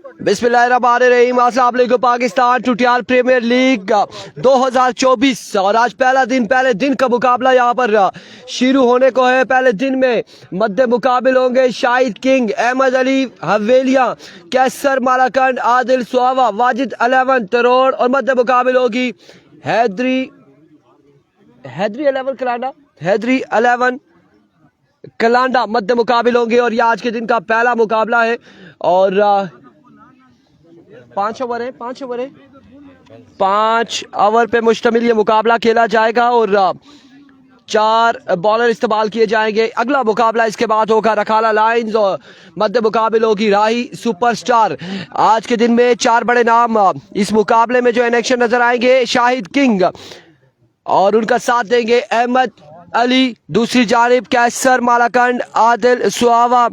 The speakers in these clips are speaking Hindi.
बिस्मिल्लाहिर्रहमानिर्रहीम। अस्सलाम वालेकुम। पाकिस्तान टूटियाल प्रीमियर लीग 2024 और आज पहले दिन का मुकाबला यहाँ पर शुरू होने को है। पहले दिन में मध्य मुकाबिल होंगे शाहिद किंग, अहमद अली हवेलिया, कैसर मालाकंड, आदिल सुहावा, वाजिद 11 तरोड़ और मध्य मुकाबिल होगी हैदरी 11 कलांडा मध्य मुकाबिल होंगे। और ये आज के दिन का पहला मुकाबला है और 5 ओवर पे मुश्तमिल ये मुकाबला खेला जाएगा और 4 बॉलर इस्तेमाल किए जाएंगे। अगला मुकाबला इसके बाद होगा रखाला लायंस और मध्य मुकाबिल होगी राही सुपरस्टार। आज के दिन में 4 बड़े नाम इस मुकाबले में जो इन एक्शन नजर आएंगे। शाहिद किंग और उनका साथ देंगे अहमद अली, दूसरी जानिब कैसर मालाकंड, आदिल सुहावा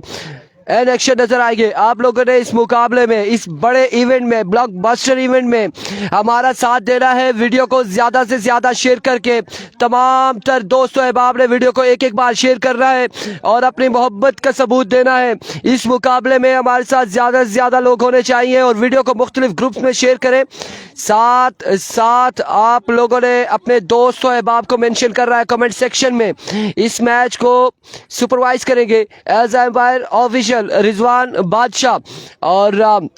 एन एक्शन नजर आएंगे। आप लोगों ने इस मुकाबले में, इस बड़े इवेंट में, ब्लॉकबस्टर इवेंट में हमारा साथ देना है। वीडियो को ज्यादा से ज्यादा शेयर करके तमाम तर दोस्तों अहबाब ने वीडियो को एक बार शेयर करना है और अपनी मोहब्बत का सबूत देना है। इस मुकाबले में हमारे साथ ज्यादा से ज्यादा लोग होने चाहिए और वीडियो को मुख्तलिफ ग्रुप्स में शेयर करें। साथ आप लोगों ने अपने दोस्तों अहबाब को मेंशन कर रहा है कमेंट सेक्शन में। इस मैच को सुपरवाइज करेंगे एज एम्पायर ऑफिशियल रिजवान बादशाह और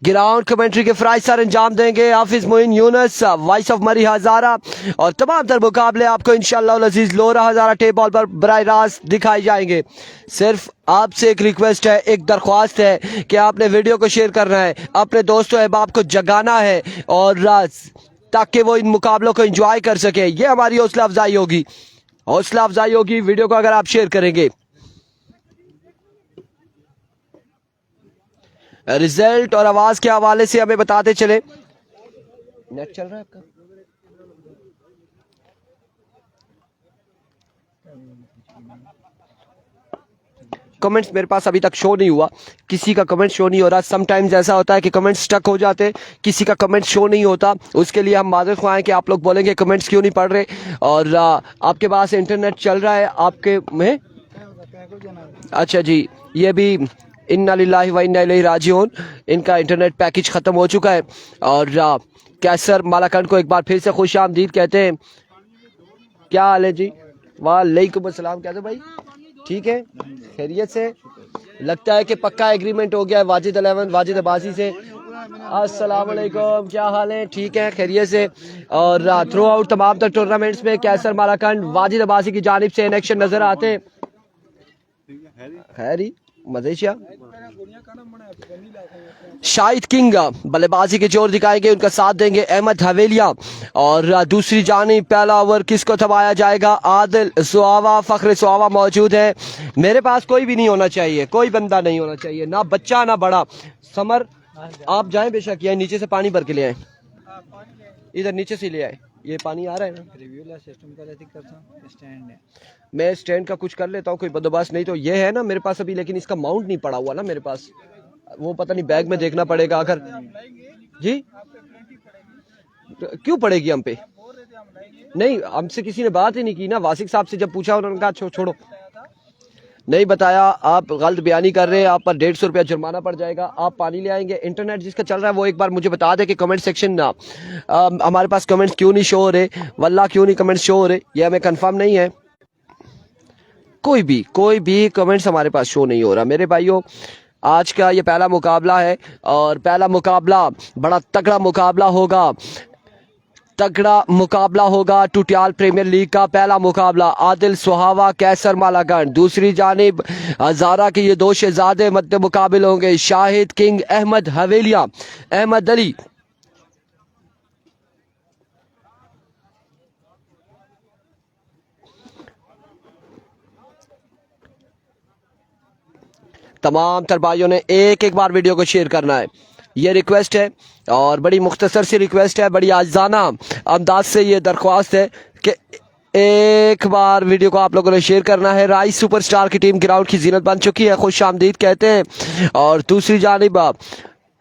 ग्राउंड कमेंट्री के फ्राइज सर अंजाम देंगे हाफिज मोइन यूनस, वॉइस ऑफ मरी हजारा। और तमाम तर मुकाबले आपको इंशाअल्लाह अजीज लोरा हजारा टेप बॉल पर बराह रास्त दिखाए जाएंगे। सिर्फ आपसे एक रिक्वेस्ट है, एक दरख्वास्त है कि आपने वीडियो को शेयर करना है, अपने दोस्तों अहबाब को जगाना है और ताकि वो इन मुकाबलों को एंजॉय कर सके। ये हमारी हौसला अफजाई होगी वीडियो को अगर आप शेयर करेंगे। रिजल्ट और आवाज के हवाले से हमें बताते चले। नेट चल रहा है आपका? कमेंट्स मेरे पास अभी तक शो नहीं हुआ, किसी का कमेंट शो नहीं हो रहा। समटाइम्स ऐसा होता है कि कमेंट्स स्टक हो जाते, किसी का कमेंट शो नहीं होता। उसके लिए हम माजरत ख्वाह हैं कि आप लोग बोलेंगे कमेंट्स क्यों नहीं पढ़ रहे। और आपके पास इंटरनेट चल रहा है आपके में? अच्छा जी, ये भी इन्ना लिल्लाहि व इन्ना इलैहि राजिऊन, इनका इंटरनेट पैकेज ख़त्म हो चुका है। और कैसर मालाकंड को एक बार फिर से खुश आमदीद कहते हैं। क्या हाल है जी? वालेकुम अस्सलाम। कैसे भाई? ठीक है, खैरियत से? लगता है कि पक्का एग्रीमेंट हो गया है वाजिद 11 वाजिद अब्बासी से। अस्सलाम वालेकुम, क्या हाल है? ठीक है, खैरियत से। और थ्रू आउट तमाम तक टूर्नामेंट्स में कैसर मालाकंड वाजिद अब्बासी की जानिब से इन एक्शन नजर आते हैं। खैरी मजेशिया शाहिद किंग बल्लेबाजी के जोर दिखाएंगे, उनका साथ देंगे अहमद हवेलिया। और दूसरी जानिब पहला ओवर किसको थमाया जाएगा? आदिल सुहावा, फखर सुहावा मौजूद है। मेरे पास कोई भी नहीं होना चाहिए, कोई बंदा नहीं होना चाहिए, ना बच्चा ना बड़ा। समर आप जाएं बेशक, या नीचे से पानी भर के ले आए, इधर नीचे से ले आए। ये पानी आ रहा है ना? रिव्यू सिस्टम का स्टैंड है, मैं स्टैंड का कुछ कर लेता हूँ, कोई बंदोबस्त नहीं तो ये है ना मेरे पास अभी, लेकिन इसका माउंट नहीं पड़ा हुआ ना मेरे पास, वो पता नहीं बैग में देखना पड़ेगा। अगर जी क्यों पड़ेगी हम पे? नहीं, हमसे किसी ने बात ही नहीं की ना। वासिक साहब से जब पूछा उन्होंने कहा छोड़ो, नहीं बताया। आप गलत बयानी कर रहे हैं, आप पर 150 रुपया जुर्माना पड़ जाएगा। आप पानी ले आएंगे। इंटरनेट जिसका चल रहा है वो एक बार मुझे बता दे कि कमेंट सेक्शन ना हमारे पास कमेंट्स क्यों नहीं शो हो रहे, वल्लाह क्यों नहीं कमेंट्स शो हो रहे, ये हमें कंफर्म नहीं है। कोई भी कमेंट्स हमारे पास शो नहीं हो रहा मेरे भाइयों। आज का ये पहला मुकाबला है और पहला मुकाबला बड़ा तगड़ा मुकाबला होगा टूटियाल प्रीमियर लीग का पहला मुकाबला। आदिल सुहावा, कैसर मालाकंड, दूसरी जानिब हजारा के ये 2 शहजादे मध्य मुकाबिल होंगे। शाहिद किंग, अहमद हवेलिया, अहमद अली। तमाम तर भाइयों ने एक बार वीडियो को शेयर करना है, ये रिक्वेस्ट है और बड़ी मुख्तसर सी रिक्वेस्ट है, बड़ी आजाना अंदाज से ये दरख्वास्त है कि एक बार वीडियो को आप लोगों ने शेयर करना है। राइस सुपरस्टार की टीम ग्राउंड की जीनत बन चुकी है, खुश आमदीद कहते हैं। और दूसरी जानिब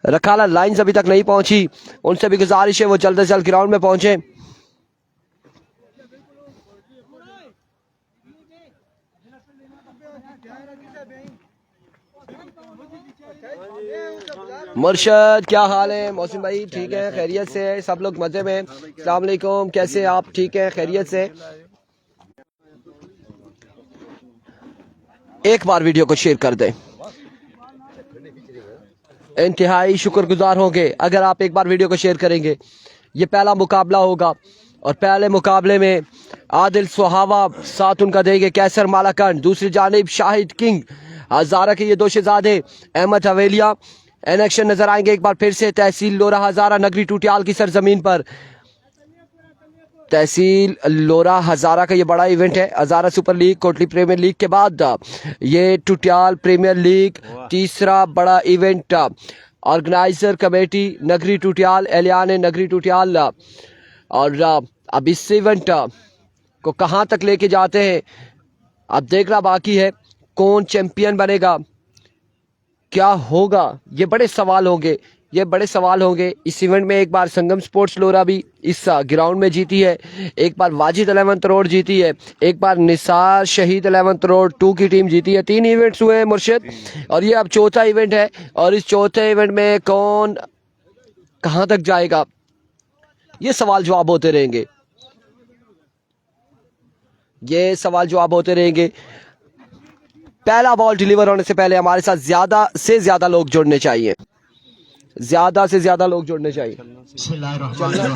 रखाला लाइन्स अभी तक नहीं पहुंची, उनसे भी गुजारिश है वो जल्द से जल्द ग्राउंड में पहुंचे। मुर्शद क्या हाल है? मौसम भाई ठीक है, खैरियत से है? सब लोग मजे में? अस्सलाम वालेकुम, कैसे हैं आप? ठीक है, खैरियत से? एक बार वीडियो को शेयर कर दें, इंतहाई शुक्रगुजार होंगे अगर आप एक बार वीडियो को शेयर करेंगे। ये पहला मुकाबला होगा और पहले मुकाबले में आदिल सुहावा साथ उनका देंगे कैसर मालाकंड, दूसरी जानिब शाहिद किंग हजारा के ये दो शहजादे अहमद हवेलिया एन एक्शन नजर आएंगे एक बार फिर से तहसील लोरा हजारा नगरी टूटियाल की सरजमीन पर। तहसील लोरा हजारा का ये बड़ा इवेंट है। Hazara super league Kotli premier league के बाद ये टूटियाल प्रीमियर लीग तीसरा बड़ा इवेंट। ऑर्गेनाइजर कमेटी नगरी टूटियाल एलियान नगरी टूटियाल। और अब इस इवेंट को कहां तक लेके जाते हैं अब देखना बाकी है। कौन चैंपियन बनेगा, क्या होगा, ये बड़े सवाल होंगे, ये बड़े सवाल होंगे। इस इवेंट में एक बार संगम स्पोर्ट्स लोरा भी इस ग्राउंड में जीती है, एक बार वाजिद 11th रोड जीती है, एक बार निसार शहीद 11th रोड 2 की टीम जीती है। 3 इवेंट्स हुए हैं मुर्शिद और ये अब चौथा इवेंट है। और इस चौथे इवेंट में कौन कहां तक जाएगा, ये सवाल जवाब होते रहेंगे, ये सवाल जवाब होते रहेंगे। पहला बॉल डिलीवर होने से पहले हमारे साथ ज्यादा से ज्यादा लोग जुड़ने चाहिए, ज्यादा से ज्यादा लोग जुड़ने चाहिए।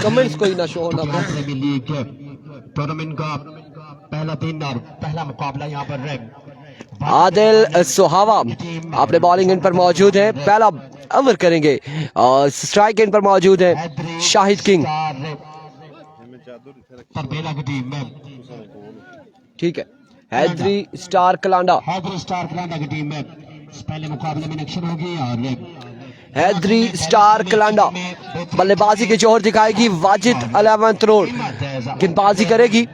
कमेंट्स कोई ना शो होना। टूर्नामेंट का पहला दिन और पहला मुकाबला यहाँ पर आदिल सुहावा अपने बॉलिंग एंड पर मौजूद है, पहला ओवर करेंगे और स्ट्राइक एंड पर मौजूद है शाहिद किंग। ठीक है, हैदरी स्टार कलांडा, हैदरी स्टार कलांडा की टीम में पहले मुकाबले में एक्शन होगी और हैदरी स्टार कलांडा बल्लेबाजी के जोहर दिखाएगी। वाजिद 11th रोड गेंदबाजी करेगी।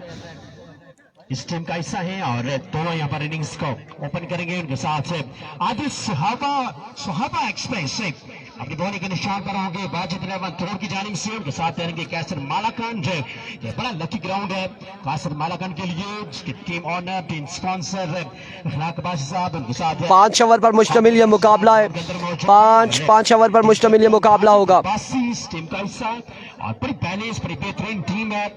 इस टीम का हिस्सा है और दोनों यहाँ पर इनिंग्स को ओपन करेंगे। उनके साथ आदिल सुहावा एक्सप्रेस अपनी बॉलिंग के निशान पर होंगे। वाजिद 11th रोड की जानिब से उनके साथ रहेंगे कैसर मालाकंड। ये बड़ा लकी ग्राउंड है कैसर मालाकंड के लिए, जिसकी टीम ऑनर टीम स्पॉन्सर अखलाक बाशी साहब उनके साथ 5 ओवर पर मुश्तमिल ये मुकाबला है। 5 ओवर पर मुश्तमिल ये मुकाबला होगा। इस टीम का हिस्सा और बड़ी बैलेंस बड़ी बेहतरीन टीम है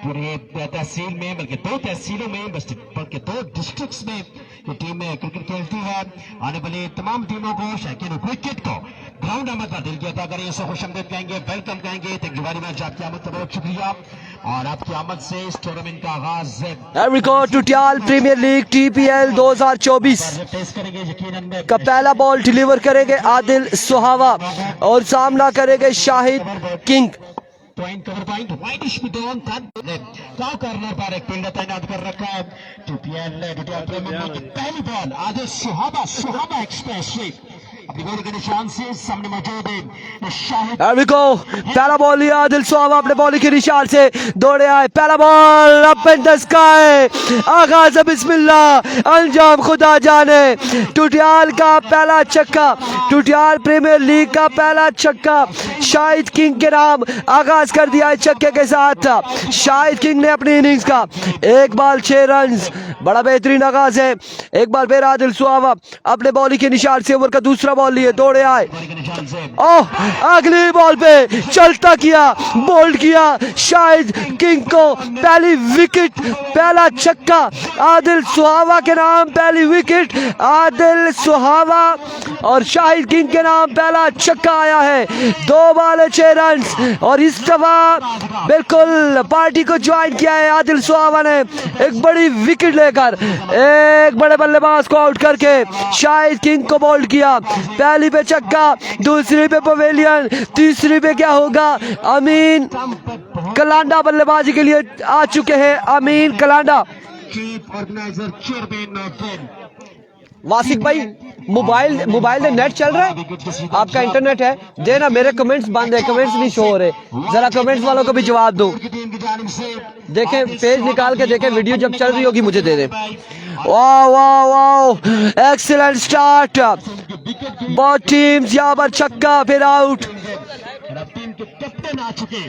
पूरे तहसील में, बल्कि 2 तहसीलों में, बल्कि 2 डिस्ट्रिक्ट्स में ये टीम क्रिकेट खेलती है। आने वाली तमाम टीमों को शौकीन क्रिकेट को ग्राउंड अहमद पर दिल की अता करें, इसे खुशआमदीद कहेंगे, वेलकम कहेंगे। थैंक यू वेरी मच, आपकी आमद का बहुत शुक्रिया और आपकी आमद से इस टूर्नामेंट का आगाज टूटियाल प्रीमियर लीग TPL 2024 करेंगे। यकीनन का पहला बॉल डिलीवर करेंगे आदिल सुहावा और सामना करेंगे Shahid king. Point cover point widish mid-on का कॉर्नर पर एक फील्डर तैनात कर रखा है। टूटियाल प्रीमियर लीग की पहली बॉल आदिल सुहावा एक्सप्रेस अपनी बॉल के निशान से सामने मौजूद है शाहिद। पहला बॉल लिया आदिल सुहावा अपने बॉल के निशान से दौड़े आए। पहला ball up in the sky, आगाज बिस्मिल्लाह, अंजाम खुदा जाने। टूटियाल का पहला छक्का, टूटियाल प्रीमियर लीग का पहला छक्का शाहिद किंग के नाम आगाज कर दिया है। छक्के के साथ शाहिद किंग ने अपनी इनिंग्स का 1 बॉल 6 रन, बड़ा बेहतरीन आगाज है। एक बार फिर आदिल सुहावा अपने बॉलिंग के निशान से ओवर का दूसरा बॉल लिए दौड़े आए। ओह, अगली बॉल पे चलता किया, बोल्ड किया शाहिद किंग को पहली विकेट, पहला छक्का आदिल सुहावा के नाम, पहली विकेट आदिल सुहावा और शाहिद किंग के नाम पहला छक्का आया है। 2 बॉल 6 रन और इस दफा बिल्कुल पार्टी को ज्वाइन किया है आदिल सुहावा ने, एक बड़ी विकेट लेकर एक बड़े बल्लेबाज को आउट करके शाहिद किंग को बोल्ड किया। पहली पे छक्का, दूसरी पे पवेलियन, तीसरी पे क्या होगा, अमीन कलांडा बल्लेबाजी के लिए आ चुके हैं। अमीन कलांडा। वासिक भाई मोबाइल में नेट चल रहा है, आपका इंटरनेट है? देना, मेरे कमेंट्स बंद है, कमेंट्स नहीं शो हो रहे, जरा कमेंट्स वालों को भी जवाब दो। देखें, पेज निकाल के देखें, वीडियो जब चल रही होगी मुझे दे दें। वाह वाह वाह, एक्सीलेंट स्टार्ट। बहुत टीम्स यहाँ पर छक्का फिर आउट। टीम के कैप्टन आ चुके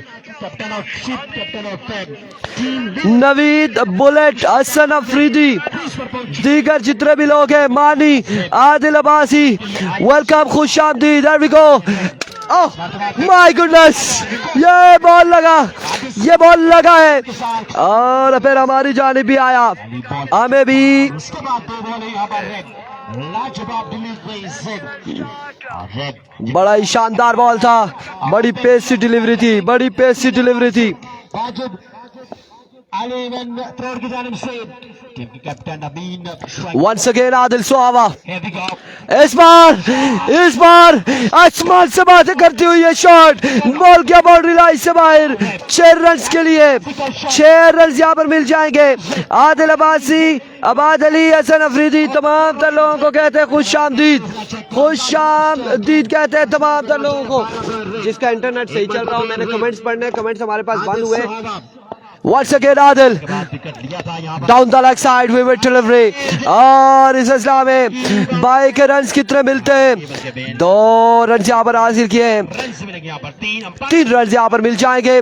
captain of ship, captain of team Naveed, bullet, Hasan Afridi, दीगर जितने भी लोग हैं, मानी, आदिल अब्बासी, वेलकम, खुश आमदीद। There we go. Oh my goodness, ये बॉल लगा है और फिर हमारी जानिब भी आया, हमें भी। उसके बाद 2 बॉल यहाँ पर रेड, लाजवाब डिलीवरी रेड। बड़ा ही शानदार बॉल था, बड़ी पेसी डिलीवरी थी, बड़ी पेसी डिलीवरी थी। वाजिद अली इवन थ्रोर की जानिब से टीम के captain Amin. Once again Adil Suhawa, Here we go. इस बार आसमान से बातें करती हुई ये शॉट, बॉल क्या बाउंड्री लाइन से बाहर। 6 रन के लिए 6 रन यहाँ पर मिल जाएंगे। आदिल अब्बासी, अबाद अली, हसन अफरीदी, तमाम तर लोगों को कहते हैं खुश आमदीद, खुश आमदीद कहते हैं तमाम तर लोगों को। जिसका इंटरनेट सही चल रहा हो, मैंने कमेंट्स पढ़ने, कमेंट्स हमारे पास बंद हुए। Once again Adil down the leg side with delivery, और इस सिलसिला में बाई के रन कितने मिलते हैं? 2 रन यहाँ पर हासिल किए हैं। 3 रन यहाँ पर मिल जाएंगे।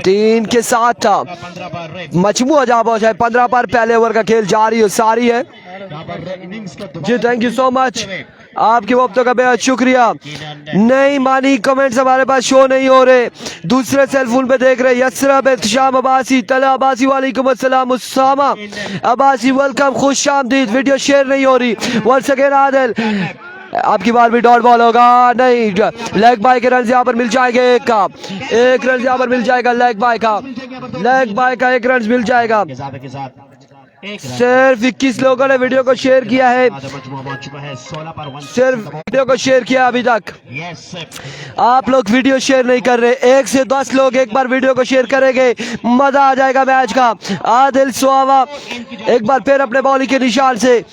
3 के साथ मजमूआ जहाँ पहुंचा है 15 पर। पहले ओवर का खेल जारी और सारी है जी। थैंक यू सो मच, आपके वक्तों का बेहद शुक्रिया। नहीं मानी, कमेंट्स हमारे पास शो नहीं हो रहे, दूसरे सेल फोन पे देख रहे। यसरब, इख्तिशाम अब्बासी, तला अब्बासी, वालेकुम अस्सलाम, उसामा अब्बासी, वेलकम, खुश आमदीद। वीडियो शेयर नहीं हो रही। वंस अगेन आदिल, आपकी बार भी डॉट बॉल होगा नहीं। लेग बाय के रन यहाँ पर मिल जाएंगे। एक रन यहाँ पर मिल जाएगा लेग बाय का 1 रन मिल जाएगा। सिर्फ 21 लोगों ने वीडियो को शेयर किया है, सिर्फ वीडियो को शेयर किया अभी तक। आप लोग वीडियो शेयर नहीं कर रहे। 1 से 10 लोग एक बार वीडियो को शेयर करेंगे, मजा आ जाएगा मैच का। आदिल सुहावा एक बार फिर अपने बॉलिंग के निशान से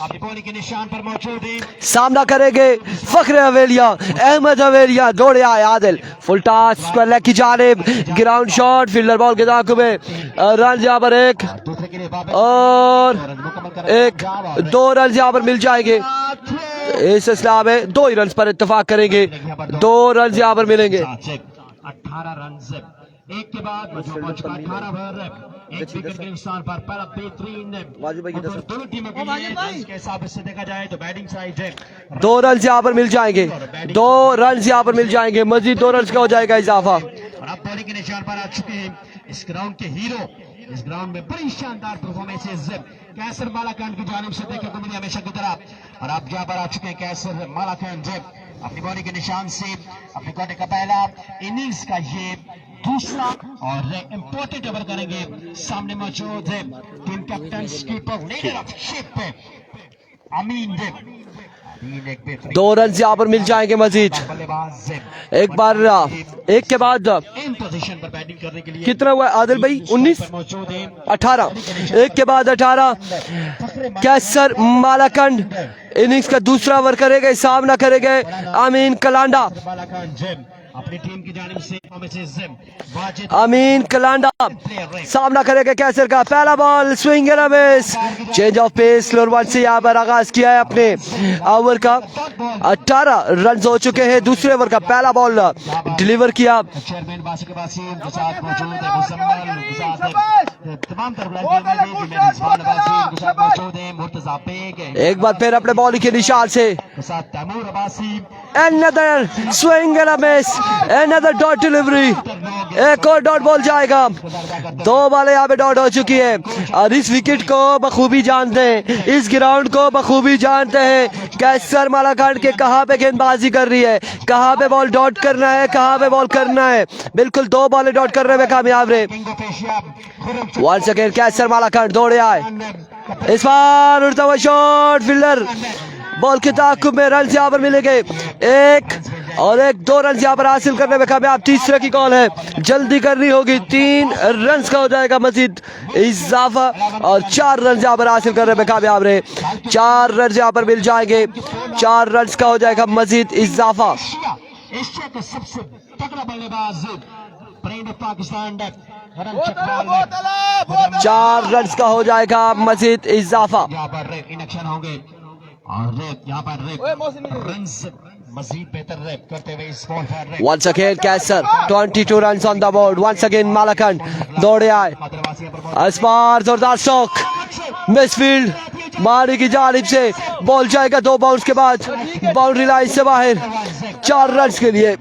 सामना करेंगे। फखरे हवेलिया, अहमद हवेलिया, दौड़े आए Adil, full toss square leg की जानिब, ग्राउंड शॉट, फील्डर बॉल के दाखिल में। रन यहाँ पर 1 और 2 रन यहाँ पर मिल जाएंगे। इस सिलसिला में 2 ही रन पर इत्तेफाक करेंगे। 2 रन यहाँ पर मिलेंगे। 18 रन एक के बाद मजमूआ चुका 18 ओवर, 1 विकेट के नुकसान पर पहला बेहतरीन दोनों टीमों के लिए रन के हिसाब से देखा जाए तो बैटिंग साइड है। 2 रन यहाँ पर मिल जाएंगे। 2 रन यहाँ पर मिल जाएंगे। मजीद 2 रन का हो जाएगा इजाफा। और अब बॉलिंग के निशान पर आ चुके हैं इस ग्राउंड के हीरो। इस ग्राउंड में बड़ी शानदार परफॉर्मेंसेस कैसर मालाकान की जानिब से देखने को मिली हमेशा की तरह। और अब यहाँ पर आ चुके हैं कैसर मालाकान अपनी बॉलिंग के निशान से अपने कोटे का पहला इनिंग्स का ये दूसरा और इंपॉर्टेंट ओवर करेंगे। सामने मौजूद है team captain keeper leader of ship Amin. 2 run यहाँ पर मिल जाएंगे मजीद। एक बार 1 के बाद इन पोजीशन पर बैटिंग करने के लिए कितना हुआ आदिल भाई? 19 18 1 के बाद 18। कैसर मालाकंड इनिंग्स का दूसरा ओवर करेगा, सामना करेंगे अमीन कलांडा। अपनी टीम की जानिब से अमीन कलांडा सामना करेगा कैसर का। पहला ball swing and a miss, change of pace, slower ball से यहाँ पर आगाज किया है अपने ओवर का। 18 रन हो चुके हैं। दूसरे ओवर का पहला बॉल डिलीवर किया। चेयरमैन बासी के साथ मौजूद है मुजम्मल के साथ तमाम एक बार फिर अपने बॉलिंग के निशान से Taimur Abbasi. Another swing and a miss, another dot delivery, एक और डॉट बॉल जाएगा। 2 बॉलें यहाँ पे डॉट हो चुकी है। और इस विकेट को बखूबी जानते हैं, इस ग्राउंड को बखूबी जानते हैं कैसर मालाकांड के कहाँ पे गेंदबाजी कर रही है, कहाँ पे बॉल डॉट करना है, कहाँ पे बॉल करना है। बिल्कुल 2 बॉलें डॉट करने में कामयाब रहे। वंस अगेन कैसर मालाकांड दौड़े आए। इस बार उड़ता हुआ शॉट, फील्डर बॉल के ताकुब में रन यहाँ पर मिलेंगे। 1 2 रन यहाँ पर हासिल करने में कामयाब। तीसरे की कॉल है, जल्दी करनी होगी। 3 रन का हो जाएगा मजीद इजाफा और 4 रन यहाँ पर हासिल करने में कामयाब रहे। 4 रन यहाँ पर मिल जाएंगे। 4 रन का हो जाएगा मजीद इजाफा। एशिया का सबसे तगड़ा बल्लेबाज पाकिस्तान 4 रन का हो जाएगा मजीद इजाफा। यहाँ पर इनएक्शन होंगे और यहाँ पर रन्स मजीद बेहतर करते हुए इस बॉल पर Once again, Kaiser, 22 runs on the board. Once again, Malakand दौड़े आए. इस बार जोरदार शॉक, मिसफील्ड, मारी की जानिब से बॉल जाएगा 2 बाउंस के बाद बाउंड्री लाइन से बाहर. 4 रन के लिए,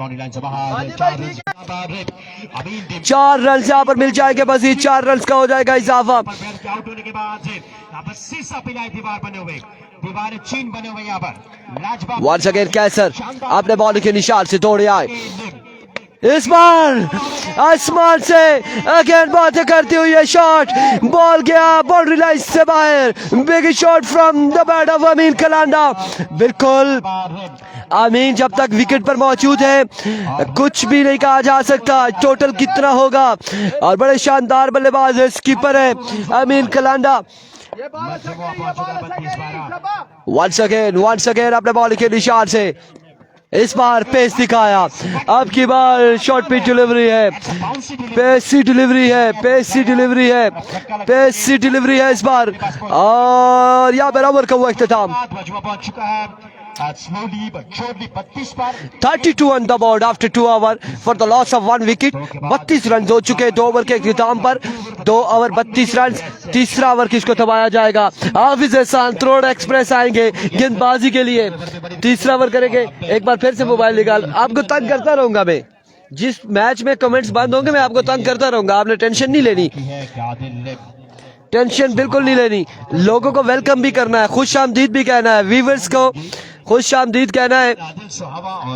4 रन यहाँ पर मिल जाएंगे. मजीद 4 रन का हो जाएगा इजाफा. आउट होने के बाद यहाँ पर शीशा पिलाई दीवार बने हुए, दीवार चीन बने हुए यहाँ पर लाजवाब. Once again, Kaiser अपने बॉल के निशान से दौड़े आए. इस बार आसमान से अगेन बातें करती हुई ये शॉट, बॉल गया बाउंड्री लाइन से बाहर. Big shot from the bat of Amin Kalanda. बिल्कुल अमीन जब तक विकेट पर मौजूद है कुछ भी नहीं कहा जा सकता. टोटल कितना होगा, और बड़े शानदार बल्लेबाज है, स्कीपर है अमीन कलांडा. once again अपने बॉल के निशान से इस बार पेस दिखाया. अब की बार शॉर्ट पिच डिलीवरी है, पेसी डिलीवरी है, पेसी डिलीवरी है, पेसी डिलीवरी है इस बार. और यहाँ पर ओवर का हुआ इख्तिताम. 32 on the board after 2 hours for the loss of 1 wicket. 32 run हो चुके 2 ओवर के इख्तिताम पर. 2 ओवर 32 रन. तीसरा ओवर किसको थमाया जाएगा? हाफिज एहसान त्रोड़ एक्सप्रेस आएंगे गेंदबाजी के लिए. तीसरा ओवर करेंगे. एक बार फिर से मोबाइल निकाल, आपको तंग करता रहूंगा मैं. जिस मैच में कमेंट्स बंद होंगे मैं आपको तंग करता रहूंगा. आपने टेंशन नहीं लेनी, टेंशन बिल्कुल नहीं लेनी. लोगों को वेलकम भी करना है, खुश आमदीद भी कहना है, व्यूवर्स को खुश आमदीद कहना है.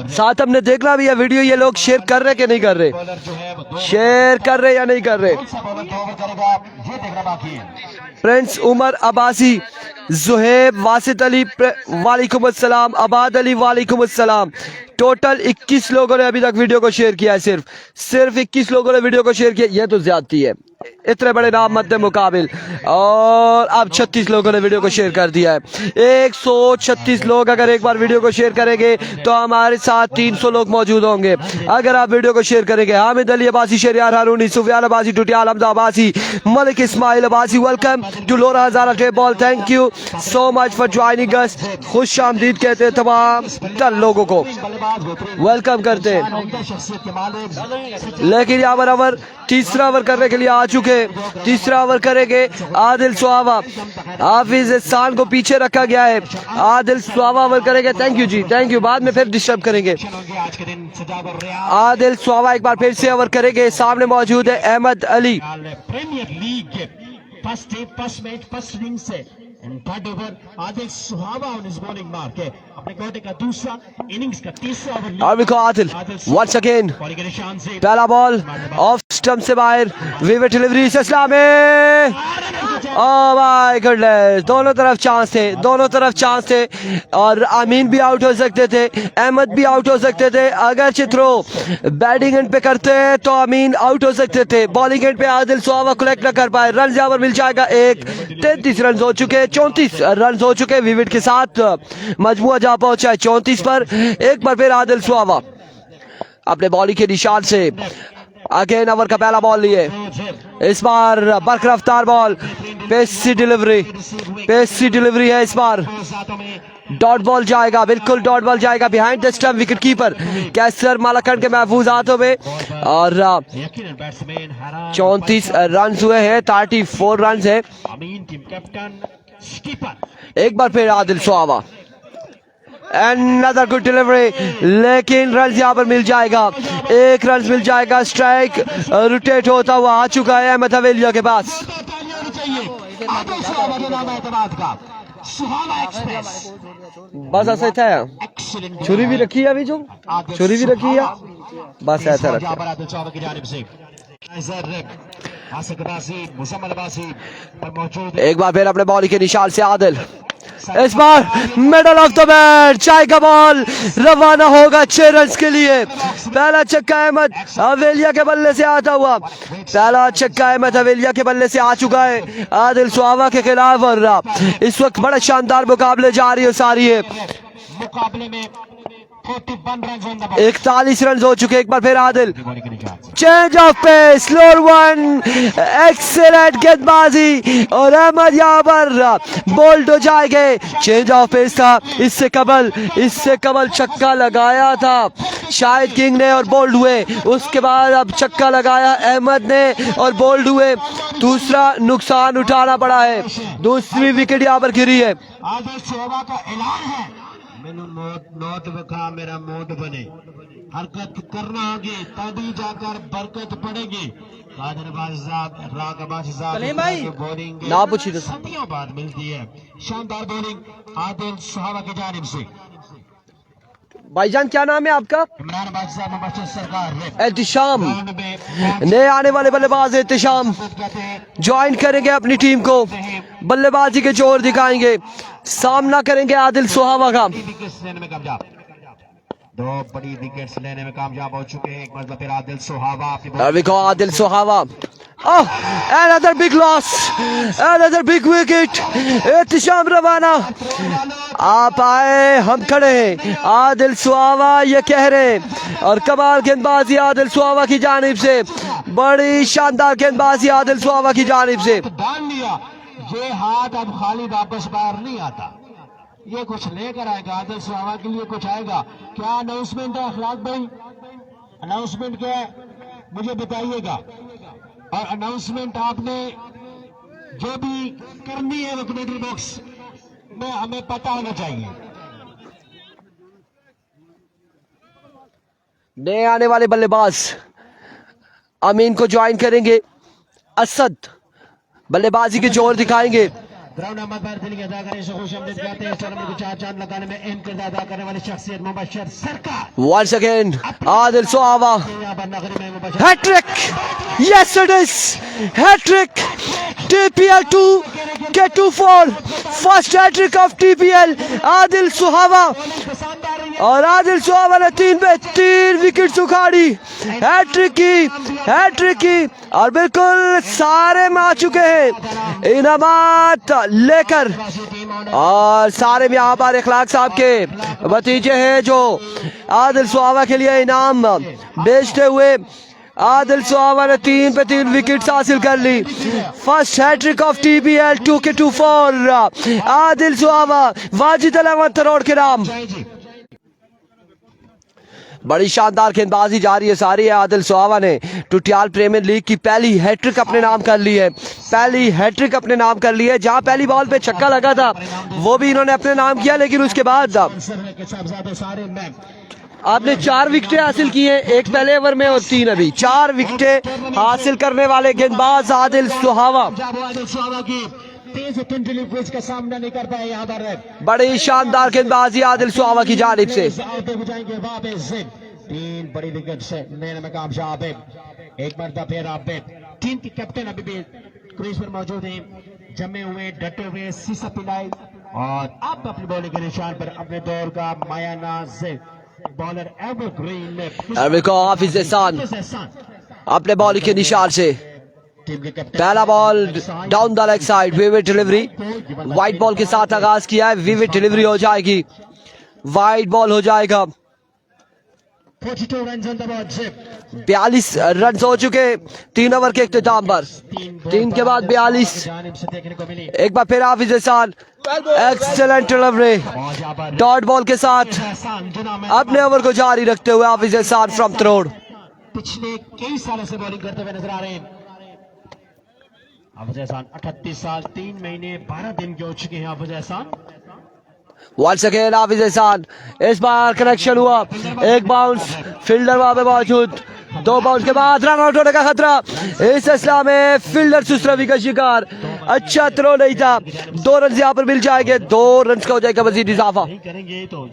साथ हमने देखना भी है वीडियो ये लोग शेयर कर रहे कि नहीं कर रहे, शेयर कर रहे या नहीं कर रहे. फ्रेंड्स उमर अब्बासी, जुहेब, वासित अली वालेकुम अस्सलाम, आबाद अली वालेकुम अस्सलाम. टोटल 21 लोगों ने अभी तक वीडियो को शेयर किया है. सिर्फ 21 लोगों ने वीडियो को शेयर किया. यह तो ज्यादती है, इतने बड़े नाम मद्दे मुकाबिल. और अब 36 लोगों ने वीडियो को शेयर कर दिया है. 136 लोग अगर एक बार वीडियो को शेयर करेंगे तो हमारे साथ 300 लोग मौजूद होंगे अगर आप वीडियो को शेयर करेंगे. हामिद अली अब्बासी, शरियार हारूनी, सुफियान अब्बासी, टुटियाल हमजा अब्बासी, मलिक इस्माइल अब्बासी, वेलकम टू लोरा हजारा टे ball. Thank you so much for joining us. खुश आमदीद कहते हैं तमाम लोगों को, वेलकम करते हैं. लेकिन यहाँ पर ओवर तीसरा ओवर करने के लिए आ चुके. तीसरा ओवर करेंगे आदिल सुहावा. हाफिज एहसान को पीछे रखा गया है. आदिल सुहावा ओवर करेंगे. थैंक यू जी, थैंक यू. बाद में फिर डिस्टर्ब करेंगे. आदिल सुहावा एक बार फिर से ओवर करेंगे. सामने मौजूद है Ahmed Ali. Premier league first match first inning से third over Adil Suhawa on his bowling mark है. अपने कोटे का दूसरा इनिंग्स का तीसरा ओवर. और देखो आदिल वंस अगेन, पहला बॉल ऑफ स्टंप से बाहर, विविड डिलीवरी से इस्लामी. ओह माय गॉडनेस, दोनों तरफ चांस थे, दोनों तरफ चांस थे. और अमीन भी आउट हो सकते थे, अहमद भी आउट हो सकते थे. अगर चित्रो बैटिंग एंड पे करते तो अमीन आउट हो सकते थे. बॉलिंग एंड पे आदिल सुहावा कलेक्ट न कर पाए. रन यहाँ पर मिल जाएगा एक. 33 रन हो चुके, 34 रन हो चुके विविड के साथ. मजमुआ जहाँ पहुंचा है 34 पर. एक बार फिर आदिल सुहावा अपने बॉलिंग के निशान से अगेन ओवर का पहला बॉल लिए. इस बार बरकरफ्तार ball, pacy delivery, pacy delivery है इस बार. डॉट बॉल जाएगा, बिल्कुल डॉट बॉल जाएगा behind the stump. Wicket keeper Qaiser Malakand के महफूज हाथों में. और 34 रन हुए हैं, 34 रन है. एक बार फिर आदिल सुहावा, Another good delivery, लेकिन रन यहाँ पर मिल जाएगा. 1 रन मिल जाएगा. स्ट्राइक रोटेट होता हुआ आ चुका है अहमद हवेलिया के पास. बस ऐसा ही था. छुरी भी रखी है अभी, जो छुरी भी रखी है, बस ऐसा रखा. एक बार फिर अपने बॉल के निशान से आदिल. इस बार मिडल ऑफ द बैट चाय का बॉल रवाना होगा 6 रन के लिए. पहला छक्का अहमद हवेलिया के बल्ले से आता हुआ, पहला छक्का अहमद हवेलिया के बल्ले से आ चुका है आदिल सुहावा के खिलाफ. और इस वक्त बड़ा शानदार मुकाबले जारी है सारी है. मुकाबले में 41 runs on the board. 41 run हो चुके। एक बार फिर आदिल, बॉलिंग के निशान change of pace, slower one, excellent गेंदबाजी और अहमद यहाँ पर बोल्ड हो जाएंगे। चेंज ऑफ पेस था, इससे कबल छक्का लगाया था शाहिद किंग ने और बोल्ड हुए। उसके बाद अब छक्का लगाया अहमद ने और बोल्ड हुए। दूसरा नुकसान उठाना पड़ा है, दूसरी विकेट यहाँ पर गिरी है। आदिल शोभा का ऐलान है, मैंने नोट बखा मेरा मोट बने, हरकत करना होगी तभी जाकर बरकत पड़ेगी। बॉलिंग ना पूछी तो सदियों बाद मिलती है। शानदार बॉलिंग आदिल सुहावा की जानिब से। भाईजान क्या नाम है आपका? इमरान बादशाह मुबशर सरकार एहतिशाम, नए आने वाले बल्लेबाज एहतिशाम ज्वाइन करेंगे अपनी टीम को, बल्लेबाजी के जोर दिखाएंगे, सामना करेंगे आदिल सुहावा का। विकेट्स लेने में कामयाब, 2 बड़ी विकेट्स लेने में कामयाब हो चुके हैं। एक मरतबा फिर आदिल सुहावा आदिल सुहावा, another big loss, another big wicket। Ehtisham रवाना, आप आए हम खड़े हैं, आदिल सुहावा ये कह रहे हैं। और कमाल गेंदबाजी आदिल सुहावा की जानिब से, बड़ी शानदार गेंदबाजी आदिल सुहावा की जानिब से। डाल लिया, ये हाथ अब खाली वापस बाहर नहीं आता, ये कुछ लेकर आएगा। आदिल सुहावा के लिए कुछ आएगा। क्या अनाउंसमेंट है अखलाक भाई? अनाउंसमेंट क्या है मुझे बताइएगा। और अनाउंसमेंट आपने जो भी करनी है वो कमेंट्री बॉक्स में हमें पता होना चाहिए। नए आने वाले बल्लेबाज अमीन को ज्वाइन करेंगे, असद बल्लेबाजी के जोर दिखाएंगे। ग्राउंड नंबर पर दिल की अदा करने से खुश आमदीद कहते हैं। टूर्नामेंट को 4 चांद लगाने में अहम किरदार अदा करने वाली शख्सियत मुबशर सरकार। Once again, आदिल सुहावा, यहाँ पर नगरी में Mubashar hat-trick, yes it is, hat-trick, TPL 2 get to fall, first hat-trick of TPL, Adil सुहावा। और आदिल सुहावा ने 3 पे 3 विकेट उखाड़ी, हैट्रिक की और बिल्कुल सारे में आ चुके हैं इनामात लेकर। और सारे में यहाँ पर इखलाक साहब के भतीजे हैं जो आदिल सुहावा के लिए इनाम बेचते हुए। आदिल सुहावा ने 3 पे 3 विकेट्स हासिल कर ली। First hat trick of TPL 2 Adil Suhawa, Wajid अल रोड के नाम। बड़ी शानदार गेंदबाजी जारी है सारी है। आदिल सुहावा ने टुटियाल प्रीमियर लीग की पहली हैट्रिक अपने नाम कर ली है, पहली हैट्रिक अपने नाम कर ली है। जहां पहली बॉल पे छक्का लगा था वो भी इन्होंने अपने नाम किया, लेकिन उसके बाद आपने 4 विकेटें हासिल की हैं, एक पहले ओवर में और 3 अभी। 4 विकेटें हासिल करने वाले गेंदबाज आदिल सुहावा। तेज पिच का सामना नहीं कर पाए यहाँ पर। बड़ी शानदार गेंदबाजी आदिल सुहावा की जानिब से। 3 बड़ी विकेट से लेने में कामयाब है। एक मरतबा फिर आप टीम के कैप्टन अभी भी क्रीज पर मौजूद हैं, जमे हुए डटे हुए सीसा पिलाई। और अब अपनी बॉलिंग के निशान पर अपने दौर का मायानाज बॉलर एवरग्रीन में हाफिज एहसान अपने बॉलिंग के निशान से। पहला ball down the leg side, vivid delivery, white ball के साथ आगाज किया है, विविड डिलीवरी हो जाएगी, वाइट बॉल हो जाएगा। 42 रन हो चुके 3 ओवर के इख्तिताम पर। 3 के बाद 42। एक बार फिर हाफिज एहसान, एक्सीलेंट डिलीवरी, डॉट बॉल के साथ अपने ओवर को जारी रखते हुए हाफिज एहसान फ्रॉम थ्रोड। पिछले कई सालों से बॉलिंग करते हुए नजर आ रहे हैं हाफिज एहसान। 38 साल 3 महीने 12 दिन के हो चुके हैं हाफिज एहसान। वंस अगेन हाफिज एहसान, इस बार कनेक्शन हुआ, एक बाउंस, फील्डर वहां पे मौजूद, 2 बाउंस के बाद रन आउट होने का खतरा। इस सिलसिला में फील्डर सुसरवी का शिकार, अच्छा थ्रो नहीं था। 2 रन यहाँ पर मिल जाएंगे, 2 रन का हो जाएगा मजीद इजाफा। करेंगे तो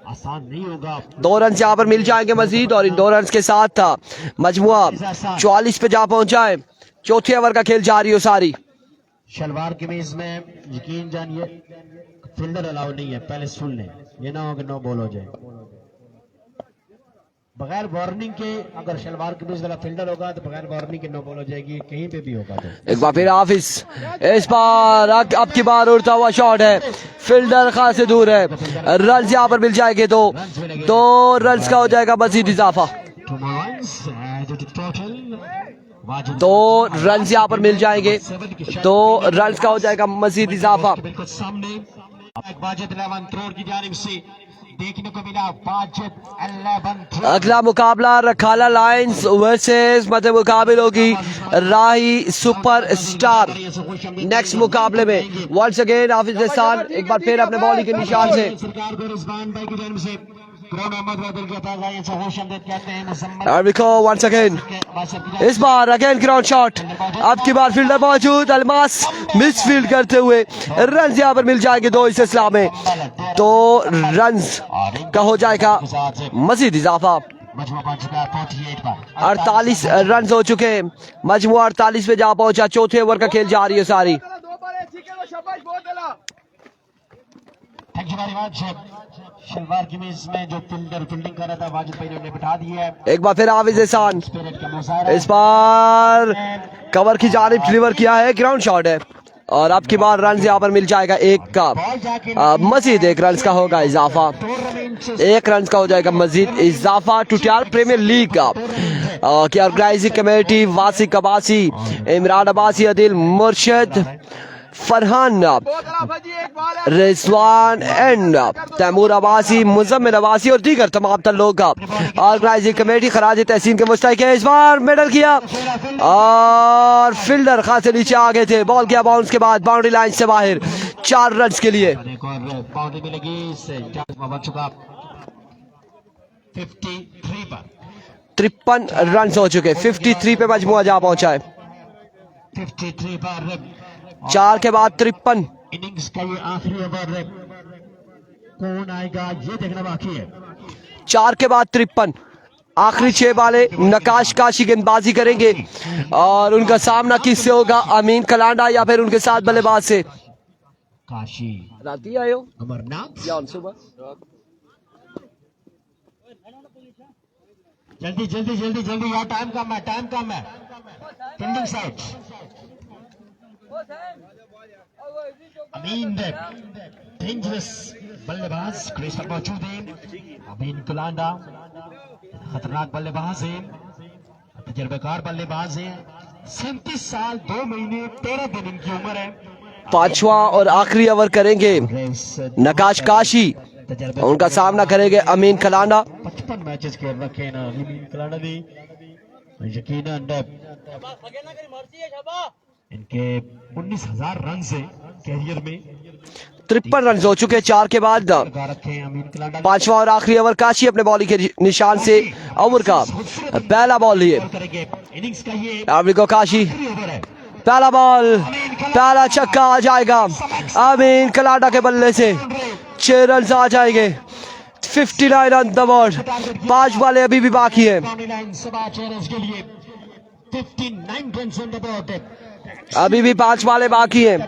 आसान नहीं होगा। 2 रन यहाँ पर मिल जाएंगे मजीद और इन 2 रन के साथ था मजमुआ 44 पे जा पहुंचा है। चौथे ओवर का खेल जारी हो सारी। शलवार कमीज में यकीन जानिए फील्डर अलाउ नहीं है, पहले सुन लें, ये ना हो कि नो बॉल हो जाए। बगैर वार्निंग के अगर शलवार कमीज वाला फील्डर होगा तो बगैर वार्निंग के नो बॉल हो जाएगी, कहीं पे भी होगा तो। एक बार फिर हाफिज, इस बार अब की बार उड़ता हुआ शॉट है, फील्डर खासे दूर है, रन यहाँ पर मिल जाएंगे तो 2 रन का हो जाएगा मजीद इजाफा। 2 रन यहाँ पर मिल जाएंगे, 2 रन का हो जाएगा मजीद इजाफा। बिल्कुल सामने वाजिद 11 करोड़ की जानिब से देखने को मिला। वाजिद 11 अगला मुकाबला रखाला लायंस वर्सेस मध्य मुकाबले होगी राही सुपर स्टार। नेक्स्ट मुकाबले में वंस अगेन हाफिज एहसान एक बार फिर अपने बॉलिंग के निशान से सरकार को रिजवान भाई की जानिब से once again, इस बार अगेन ग्राउंड शॉट, अब की बार फील्डर मौजूद, अलमास मिस फील्ड करते हुए रन यहाँ पर मिल जाएंगे 2 इस सिलसिला में, 2 रन का हो जाएगा मजीद इजाफा। 48 रन हो चुके हैं, मजमुआ 48 पे जा पहुंचा, चौथे ओवर का खेल जारी है सारी। Thank you very much. शलवार की मेज में जो फील्डिंग कर रहा था वाजिद भाई ने बिठा दी है। एक बार फिर हाफिज एहसान, स्पिरिट का मुजाहरा इस बार कवर की जानिब डिलीवर किया है, ग्राउंड शॉट है और अब की बार रन यहाँ पर मिल जाएगा 1 का, मजीद 1 रन का होगा इजाफा, 1 रन का हो जाएगा मजीद इजाफा। टुटियाल प्रीमियर लीग का की organising committee Wasiq Abbasi, Imran Abbasi, Adil Murshad, Farhan, Rizwan and Taimur Abbasi, Mujammil Abbasi और दीगर तमाम लोग का ऑर्गेनाइजिंग कमेटी खराज तहसीन के मुस्तहिक है। इस बार मेडल किया और फील्डर खासे नीचे आ गए थे, बॉल किया बाउंस के बाद बाउंड्री लाइन से बाहर 4 रन के लिए। बाउंड्री मिलेगी, 53 रन हो चुके, 53 पे मजमुआ जा पहुंचा है, 53 पर 4 के बाद 53। इनिंग्स का ये आखिरी ओवर कौन आएगा ये देखना बाकी है। 4 के बाद 53, आखिरी 6 वाले नकाश काशी गेंदबाजी करेंगे और उनका सामना किससे होगा, अमीन कलांडा या फिर उनके साथ बल्लेबाज से। काशी राती आयो अमरनाथ या सुबह जल्दी जल्दी जल्दी जल्दी यार, टाइम कम है। फील्डिंग साइड अमीन डेंजरस बल्लेबाज क्रीज पर मौजूद है। अमीन कलांडा खतरनाक बल्लेबाज है, तजर्बेकार बल्लेबाज है, 37 साल 2 महीने 13 दिन इनकी उम्र है। 5वां और आखिरी ओवर करेंगे नकाश काशी, उनका सामना करेंगे अमीन कलांडा। 55 मैचेस खेल रखे ना अमीन कलांडा ने, यकीनन इनके 19,000 रन से कैरियर में, 53 रन हो चुके 4 के बाद। 5वां और आखिरी ओवर, काशी अपने बॉलिंग के निशान से ओवर का पहला बॉल लिए। काशी पहला बॉल, पहला छक्का आ जाएगा अमीन कलांडा के बल्ले से, 6 रन आ जाएंगे। 59 रन द बोर्ड, 5 वाले अभी भी बाकी है, अभी भी 5 वाले बाकी हैं।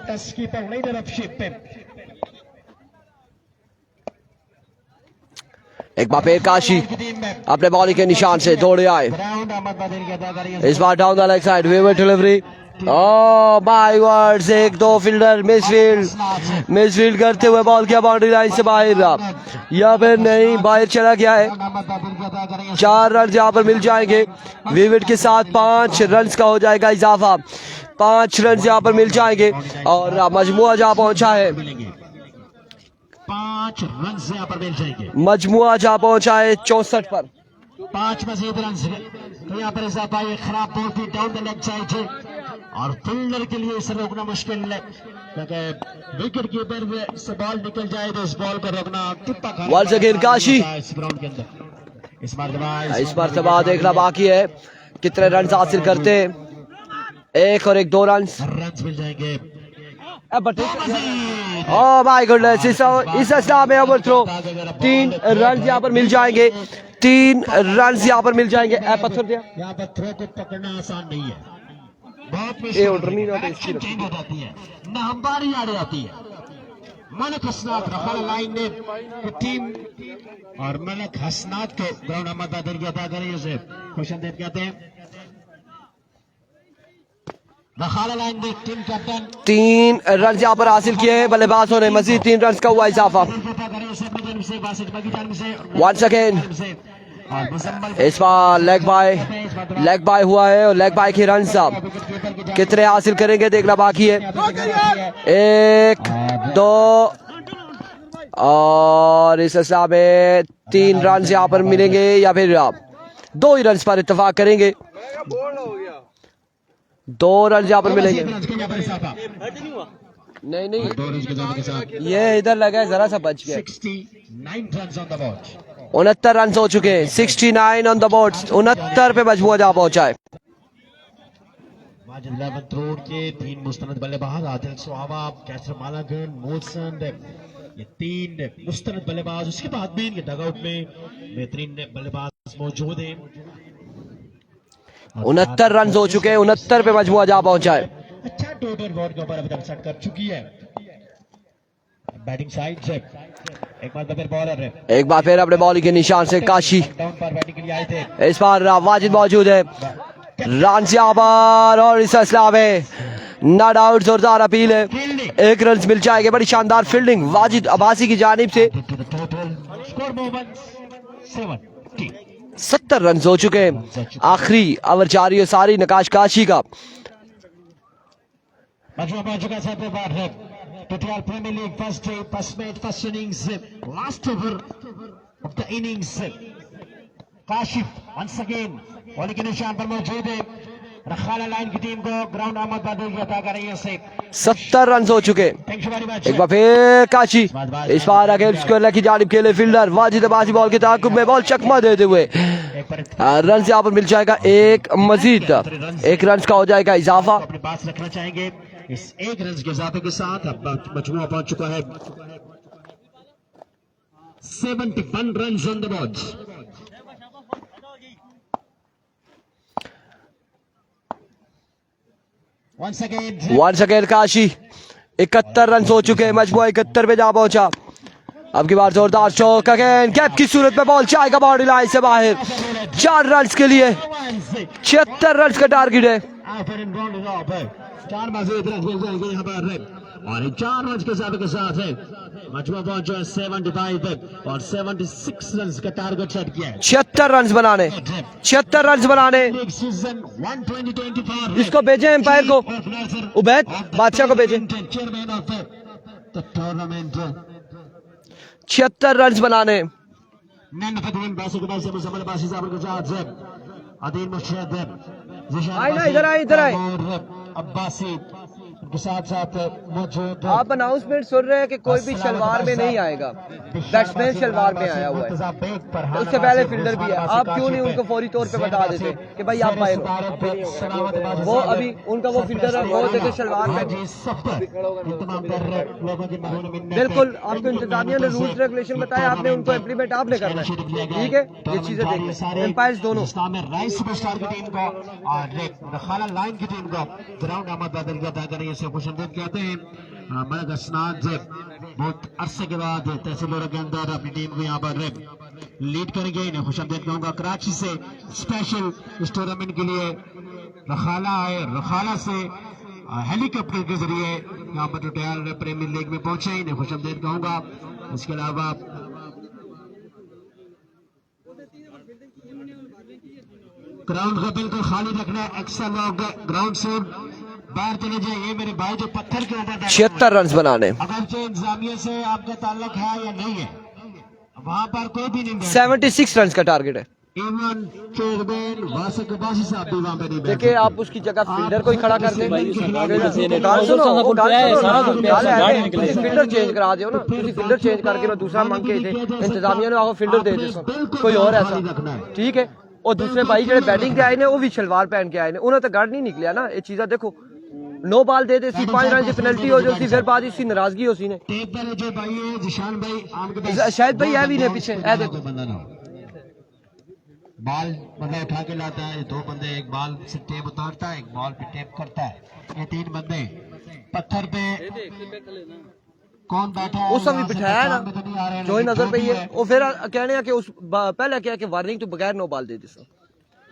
एक बार फिर काशी अपने बॉलिंग के निशान से दौड़े आए, इस बार down the leg side, waver delivery, oh my God, 1-2 fielder misfield करते हुए बॉल किया बाउंड्री लाइन से बाहर, या फिर नहीं, बाहर चला गया है। 4 रन यहाँ पर मिल जाएंगे, विविड के साथ 5 रन का हो जाएगा इजाफा, 5 रन यहाँ पर मिल जाएंगे और मजमुआ जहाँ पहुंचा है 5 रन यहाँ पर मिल जाएंगे। मजमुआ जहाँ पहुंचा है 64 पर, 5 मजीद रन तो यहाँ पर इजाफा। ये खराब बॉल थी डाउन द लेग साइड है और फील्डर के लिए इसे रोकना मुश्किल है, क्योंकि विकेट कीपर से बॉल निकल जाए तो इस बॉल को रोकना। वंस अगेन काशी, इस ग्राउंड के अंदर इस मरतबा देखना बाकी है कितने रन हासिल करते हैं, 1 और 1 2 रन मिल जाएंगे। ओह माय गुडनेस, इस अवस्था में ओवर थ्रो, 3 रन यहाँ पर मिल जाएंगे, 3 रन यहाँ पर मिल जाएंगे। पत्थर दिया, यहाँ पर थ्रो को पकड़ना आसान नहीं है, बहुत ये ऑर्डर नहीं ना, चेंज हो जाती है, नामबारी आ जाती है। मलक हसनात रखाला लाइन ने टीम और मलक हसनात को ग्राउंड अहमद बादल की अदा करें उसे खुशामदीद कहते हैं। रखाला लाइन ने टीम कैप्टन 3 रन यहाँ पर हासिल किए हैं बल्लेबाजों ने, मजीद 3 रन का हुआ इजाफा। वंस अगेन इस बार लेग बाय हुआ है और लेग बाय के रन साहब कितने हासिल करेंगे देखना बाकी है। 1 2 और इस हिसाब में 3 रन यहाँ पर मिलेंगे या फिर 2 ही रन पर इत्तेफाक करेंगे। 2 रन यहाँ पर मिलेंगे। नहीं ये इधर लगा है, जरा सा बच गया। 69 रन हो चुके हैं। 69 ऑन द बोर्ड, 69 पे मजबूर जा पहुंचा है। माजिद 11 करोड़ के 3 मुस्तनद बल्लेबाज आदिल सुहावा, कैसर मालागन, मोहसन, ये 3 मुस्तनद बल्लेबाज। उसके बाद भी इनके डगआउट में बेहतरीन बल्लेबाज मौजूद हैं। 69 रन हो चुके हैं, 69 पे मजबूर जा पहुंचा है। अच्छा टोटल बोर्ड के ऊपर अभी तक सेट कर चुकी है बैटिंग साइड से। एक बार फिर बॉलर है, एक बार फिर अपने बॉलिंग के निशान से काशी डाउन पर बैटिंग के लिए आए थे। इस बार वाजिद मौजूद है। रन से आबार और इस इस्लाम में नॉट आउट, जोरदार अपील है। 1 रन मिल जाएंगे। बड़ी शानदार फील्डिंग वाजिद अब्बासी की जानिब से। 70 रन हो चुके हैं। आखिरी ओवर जारी है सारी नकाश काशी का। Total Premier League first day, first match, first innings, last over of the innings. Kashif once again bowling के निशान पर मौजूद है। रखाला लाइन की टीम को ग्राउंड अहमद बादल की अता कर रही है। 70 रन हो चुके। एक बार फिर काशी, इस बार अगेंस्ट स्क्वायर की जानिब खेले फील्डर वाजिद अब्बासी बॉल के ताक़ुब में बॉल चकमा देते हुए रन से यहाँ पर मिल जाएगा एक मजीद 1 रन का हो जाएगा इजाफा। अपने पास रखना चाहेंगे। इस 1 रन के इजाफे के साथ अब मजमुआ पहुंच चुका है 71 run on the board. Once again Kashi 71 run हो चुके हैं। मजमुआ 71 पे जा पहुंचा। अब की बार जोरदार चौक अगेन कैप की सूरत में बॉल जाएगा बाउंड्री लाइन से बाहर। 4 रन के लिए 76 रन का टारगेट है। 4 मजीद रन मिल जाएंगे यहाँ पर और 4 रन के साथ है मजमुआ पहुंचा 75 और 76 रन का टारगेट सेट किया है। 76 रन बनाने 76 रन बनाने। इसको भेजे एम्पायर को, उबैद बादशाह को भेजे। 76 रन बनाने। इधर आए अब्बासी के साथ मौजूद। आप अनाउंसमेंट सुन रहे हैं कि कोई भी शलवार में नहीं आएगा। बैट्समैन शलवार में आया हुआ है, उससे पहले फील्डर भी है। आप क्यों नहीं उनको फौरी तौर पे बता देते कि भाई आप आए? वो अभी उनका वो फील्डर है, वो देखे शलवार में। बिल्कुल आपको इंतजामिया ने रूल्स रेगुलेशन बताया, आपने उनको इम्प्लीमेंट आपने करना है। ठीक है, ये चीजें देखिए। एम्पायर्स दोनों राइस सुपरस्टार की टीम को और रखाला लाइन की टीम को ग्राउंड अहमद बादल की अदा करें से खुशामदीद कहते हैं। मलक हसनात बहुत अरसे के बाद तहसीलों के अंदर अपनी टीम को यहाँ पर लीड करेंगे। इन्हें खुशामदीद कहूँगा। कराची से स्पेशल इस टूर्नामेंट के लिए रखाला आए, रखाला से हेलीकॉप्टर के जरिए यहाँ पर टोटल प्रीमियर लीग में पहुंचे। इन्हें खुशामदीद कहूँगा। इसके अलावा ग्राउंड को बिल्कुल खाली रखना है। अक्सर लोग ग्राउंड से बाहर चले जाए। ये मेरे भाई जो पत्थर के ऊपर 76 रन बनाने। अगर जो इंतजामिया से आपका ताल्लुक है या नहीं है, वहाँ पर कोई भी नहीं। 76 रन का टारगेट है। देखिए आप उसकी जगह फील्डर को ही खड़ा कर दें। फील्डर चेंज करा दो ना, फील्डर चेंज करके मैं दूसरा मांग के इंतजामिया ने आपको फील्डर दे दे कोई और ऐसा। ठीक है, और दूसरे भाई जो बैटिंग के आए ने वो भी शलवार पहन के आए ने, उन्होंने तो गढ़ नहीं निकलिया ना। ये चीज़ा देखो, 9 बॉल दे दे 5 रन की पेनल्टी हो जाती, फिर बाद इसकी नाराजगी हो सी ने। शायद भाई है भी ने पीछे ऐ देखो बॉल बंदा उठा के लाता है। 2 बंदे एक बॉल से टेप उतारता है, एक बॉल पे टेप करता है। ये 3 बंदे पत्थर पे कौन बैठा है उस समय यहाँ से बिठाया पहचान में ना तो नहीं आ रहे हैं, जो ही लेकिन नजर पे भी है है। वो फिर कहने हैं कि उस पहले क्या कि वार्निंग तो बगैर नो बाल दे दी सर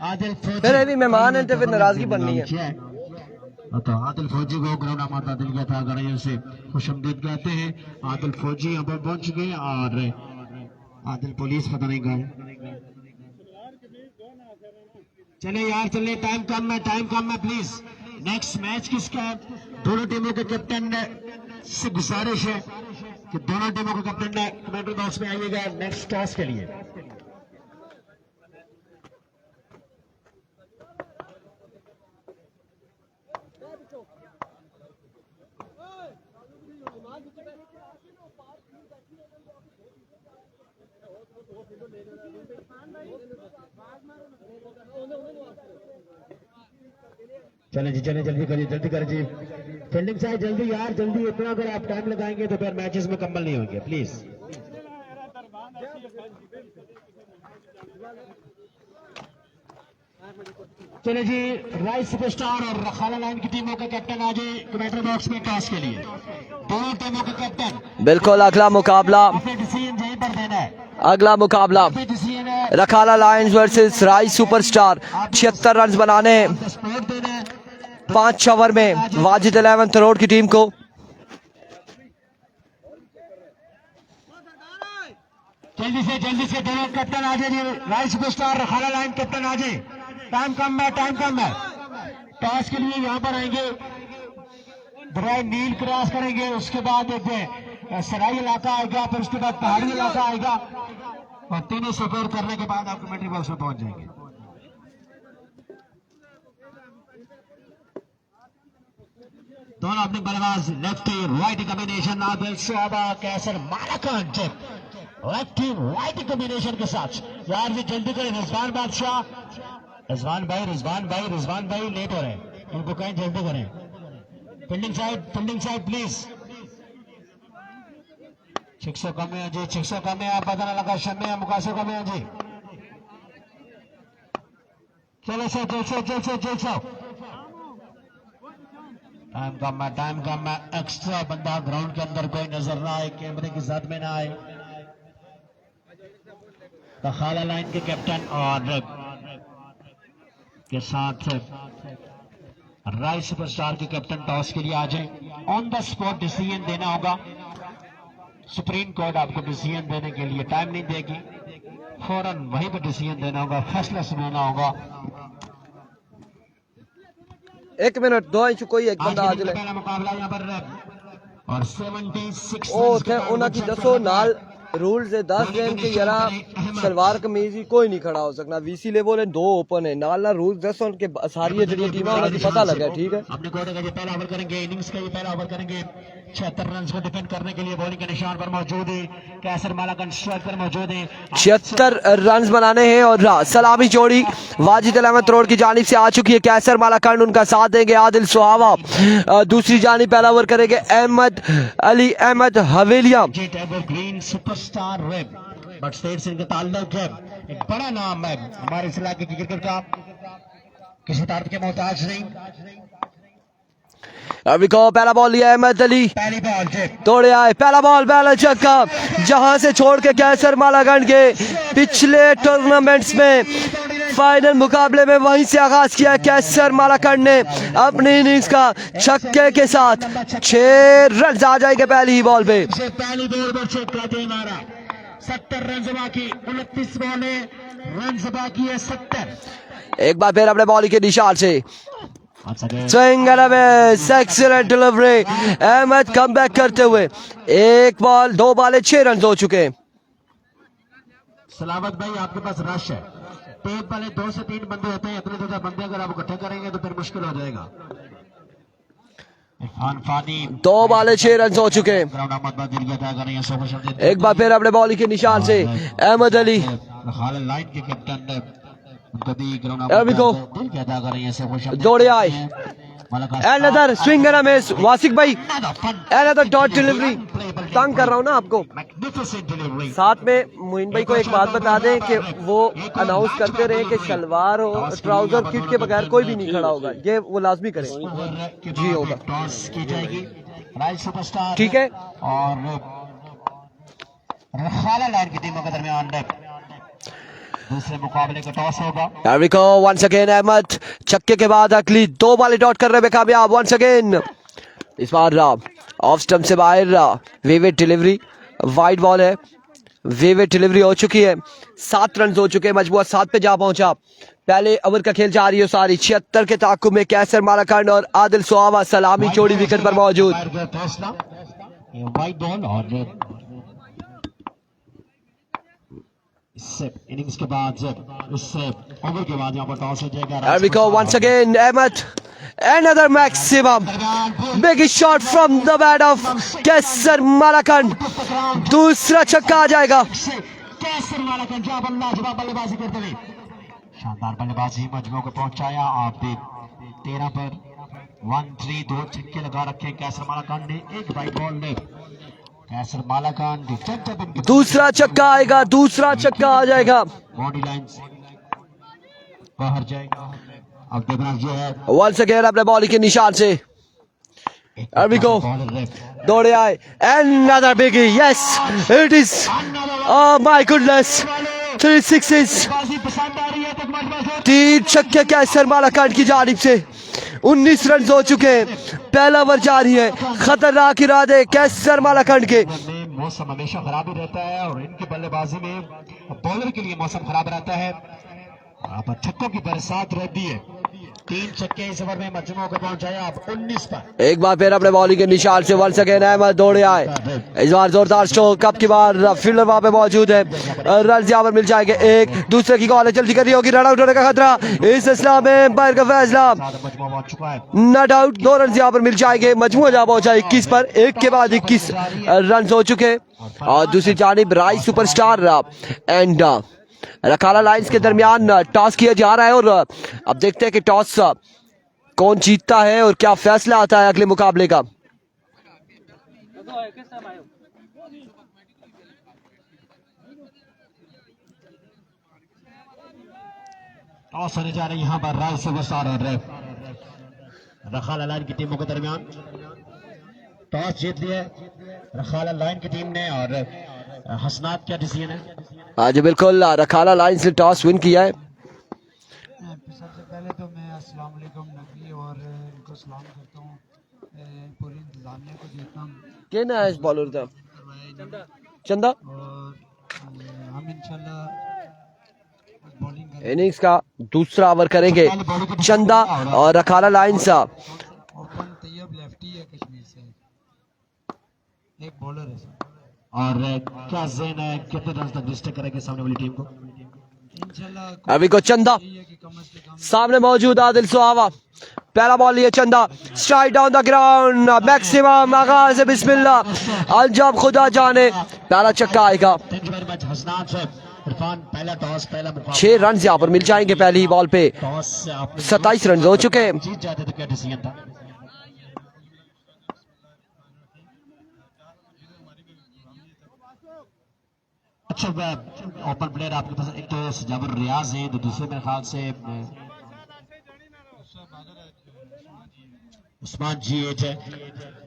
आदिल फौजी फिर ये भी मेहमान हैं तो फिर नाराजगी बननी है तो आदिल फौजी को ग्राउंड हमारा दिल गया था गणियों से खुशमदीद कहते हैं। आदिल फौजी यहाँ पर पहुंच चुके हैं और आदिल पुलिस पता नहीं गए। चले यार चले, टाइम कम है प्लीज। नेक्स्ट मैच किसका है? दोनों टीमों के कैप्टन से गुजारिश है कि दोनों टीमों के कैप्टन कमेंट्री बॉक्स में आइएगा नेक्स्ट टॉस के लिए। चले जी चले, जल्दी करिए जी। फील्डिंग साइड जल्दी यार जल्दी, इतना अगर आप टाइम लगाएंगे तो फिर मैचेस में कम्बल नहीं होंगे प्लीज। चले जी, राइस सुपरस्टार और रखाला लाइन की टीमों के कैप्टन आ जाए कमेंट्री बॉक्स में टॉस के लिए। दोनों टीमों के कैप्टन बिल्कुल अगला मुकाबला अपने डिसीजन यहीं पर देना है। अगला मुकाबला डिसीजन है रखाला लायंस वर्सेस राइस सुपरस्टार 76 रन बनाने स्पोर्ट देना है। 5 ओवर में वाजिद 11th रोड की टीम को। जल्दी से दोनों कैप्टन आ जाए। राइस सुपरस्टार रखाला लाइन कैप्टन आ जाए। टाइम कम है। टॉस के लिए यहाँ पर आएंगे, दरिया नील क्रॉस करेंगे, उसके बाद एक सराई इलाका आएगा, फिर उसके बाद पहाड़ी इलाका आएगा और तीनों सफर करने के बाद आप कमेंट्री बॉक्स में पहुंच जाएंगे। दोनों अपने बल्लेबाज lefty right combination Adil Suhaba कैसर मालाकान जेब लेफ्टी राइट कॉम्बिनेशन के साथ। यार भी जल्दी करें, रिजवान बादशाह, रिजवान भाई लेट हो रहे हैं, उनको कहें जल्दी करें। Fielding side please. 600 कम है जी, 600 कम है, आप पता ना लगा शम्मे या मुकासे कम है जी। चलो सर जल सो। टाइम कम है। एक्स्ट्रा बंदा ग्राउंड के अंदर कोई नजर ना आए, कैमरे की साथ में ना आए। रखाला लाइन के कैप्टन और के साथ राइस सुपरस्टार के कैप्टन टॉस के लिए आ जाए। ऑन द स्पॉट डिसीजन देना होगा। सुप्रीम कोर्ट आपको डिसीजन देने के लिए टाइम नहीं देगी, फौरन वहीं पर डिसीजन देना होगा, फैसला सुनाना होगा। 1 मिनट 2 इंच कोई एक बंदा आ जाए पहला मुकाबला यहाँ पर और 76 ਉਹ ਉੱਥੇ ਉਹਨਾਂ ਕੀ ਦੱਸੋ ਨਾਲ रूल्स है 10 गेम के यारा सलवार कमीज ही कोई नहीं खड़ा हो सकना। वीसी लेवल है 2 ओपन है नाल ना रूल्स दसो उनके सारी जड़ी टीम है उनकी पता लगा। ठीक है, अपने कोटे का ये पहला ओवर करेंगे, इनिंग्स का ये पहला ओवर करेंगे। 76 रन को डिफेंड करने के लिए बॉलिंग के निशान पर मौजूद है कैसर मालाकन, स्ट्राइक पर मौजूद है। 76 रन बनाने हैं और सलामी जोड़ी वाजिद 11th रोड की जानिब से आ चुकी है। कैसर मालाकन उनका साथ देंगे आदिल सुहावा, दूसरी जानिब पहला ओवर करेंगे Ahmed Ali Ahmed Haveliya. Green superstar red बट स्टेट से इनका ताल्लुक है, एक बड़ा नाम है हमारे इस इलाके की क्रिकेट का, किसी तारीफ के मोहताज नहीं। अभी को पहला बॉल लिया अहमद अली, पहली बॉल तोड़े आए, पहला बॉल पहला छक्का, जहां से छोड़ के कैसर मालागंज के पिछले टूर्नामेंट्स में फाइनल मुकाबले में वहीं से आगाज किया कैसर मालागंज ने अपनी इनिंग्स का छक्के के साथ 6 रन आ जाएंगे पहली ही बॉल पे। पहली बॉल पर छक्का दे मारा। 70 रन बाकी, 29 बॉलें, रन बाकी है 70। एक बार फिर अपने बॉलिंग के निशान से swing excellent delivery, Ahmed come back करते हुए 1 बॉल 2 बॉल 6 रन हो चुके हैं। सलामत भाई आपके पास रश है, टीम वाले 2 से 3 बंदे होते हैं, इतने ज्यादा बंदे अगर आप इकट्ठे करेंगे तो फिर मुश्किल हो जाएगा। 2 बॉल 6 रन हो चुके हैं। एक बार फिर अपने बॉलिंग के निशान से अहमद अली, लाइन के कैप्टन दौड़े आए, another swing and a miss, वासिक भाई another dot delivery। तंग कर रहा हूँ ना आपको। साथ में मोइन भाई को एक बात बता दें कि वो अनाउंस करते रहे कि शलवार और ट्राउजर किट के बगैर कोई भी नहीं खड़ा होगा, ये वो लाजमी करें। जी होगा। टॉस की जाएगी राइट सुपरस्टार ठीक है। और रखाला लाइन की टीमों के दरमियान दूसरे मुकाबले का टॉस होगा। Here we go once again Ahmad छक्के के बाद अगली 2 बॉलें डॉट करने में कामयाब। वंस अगेन इस बार ऑफ स्टंप से बाहर वेवेट डिलीवरी, वाइड बॉल है, वेवेट डिलीवरी हो चुकी है। 7 रन हो चुके हैं, मजबूर 7 पे जा पहुंचा। पहले ओवर का खेल जारी है सारी 76 के ताकुब में कैसर मालाकंड और आदिल सुहावा सलामी चौड़ी विकेट पर मौजूद। वाइड बॉल और इससे इनिंग्स के बाद उससे ओवर के बाद यहाँ पर टॉस हो जाएगा। Here we go once again Ahmed, another maximum big shot from the bat of कैसर मालाकंड, दूसरा छक्का आ जाएगा। कैसर मालाकंड क्या लाजवाब बल्लेबाजी करते हुए शानदार बल्लेबाजी मजमू को पहुंचाया। आप 13 पर 1-3 2 छक्के लगा रखे कैसर मालाकंड ने। एक वाइड बॉल में कैसर मालाकंड दूसरा छक्का आएगा, दूसरा छक्का आ जाएगा। बॉडी लाइन बाहर जाएगा। अब देखना ये है वंस अगेन अपने बॉलिंग के निशान से Here we go, दौड़े आए another biggie, yes it is, oh my goodness 3 sixes, 3 छक्के कैसर मालाकंड की जानिब से। 19 रन हो चुके हैं, पहला ओवर जारी है। खतरनाक इरादे कैसर मालाकंड के। मौसम हमेशा खराब ही रहता है और इनकी बल्लेबाजी में बॉलर के लिए मौसम खराब रहता है। अब छक्कों की बरसात रहती है। 3 छक्के इस ओवर में मजमू को पहुंचाया। अब 19 पर एक बार फिर अपने बॉलिंग के निशान से वंस अगेन अहमद दौड़े आए। इस बार जोरदार स्ट्रोक, अब की बार फील्डर वहां पे मौजूद है। रन यहाँ पर मिल जाएंगे। एक दूसरे की कॉल जल्दी करनी होगी, रन आउट होने का खतरा इस इस्लाम में एम्पायर का फैसला। नॉट आउट, 2 रन यहाँ पर मिल जाएंगे। मजमू जहाँ पहुंचा 21 पर, एक के बाद 21 रन हो चुके। और दूसरी जानिब राइट सुपरस्टार एंड रखाला लाइंस के दरमियान टॉस किया जा रहा है। और अब देखते हैं कि टॉस कौन जीतता है और क्या फैसला आता है अगले मुकाबले का। टॉस होने जा रही है यहाँ पर राइट सुपरस्टार और रखाला लाइन की टीमों के दरमियान। टॉस जीत लिया रखाला लाइन की टीम ने। और हसनात क्या डिसीजन है? हाँ जी बिल्कुल, रखाला लाइंस ने टॉस विन किया है। सबसे पहले तो मैं अस्सलाम वालेकुम नकली और इनको सलाम करता हूँ, पूरी इंतजामिया को देता हूँ। क्या है इस बॉलर का? चंदा। और हम इंशाल्लाह बॉलिंग करेंगे। इनिंग्स का दूसरा ओवर करेंगे चंदा और रखाला लाइंस। ओपन तैयब लेफ्टी है कश्मीर से, एक बॉलर है और क्या ज़हन है कितने रन तक डिस्ट्रैक्ट करेंगे सामने वाली टीम को? इंशाल्लाह। अभी को चंदा सामने मौजूद आदिल सुहावा। पहला बॉल लिए चंदा, strike down the ground, maximum आगाज से बिस्मिल्लाह अल्जब खुदा जाने। पहला छक्का आएगा। 6 रन यहाँ पर मिल जाएंगे पहली ही बॉल पे। 27 रन हो चुके हैं। जीत जाते तो क्या डिसीजन था? अच्छा ओपन प्लेयर आपके पास एक तो सजावर रियाज है, तो दूसरे मेरे ख्याल से उस्मान जी8 है।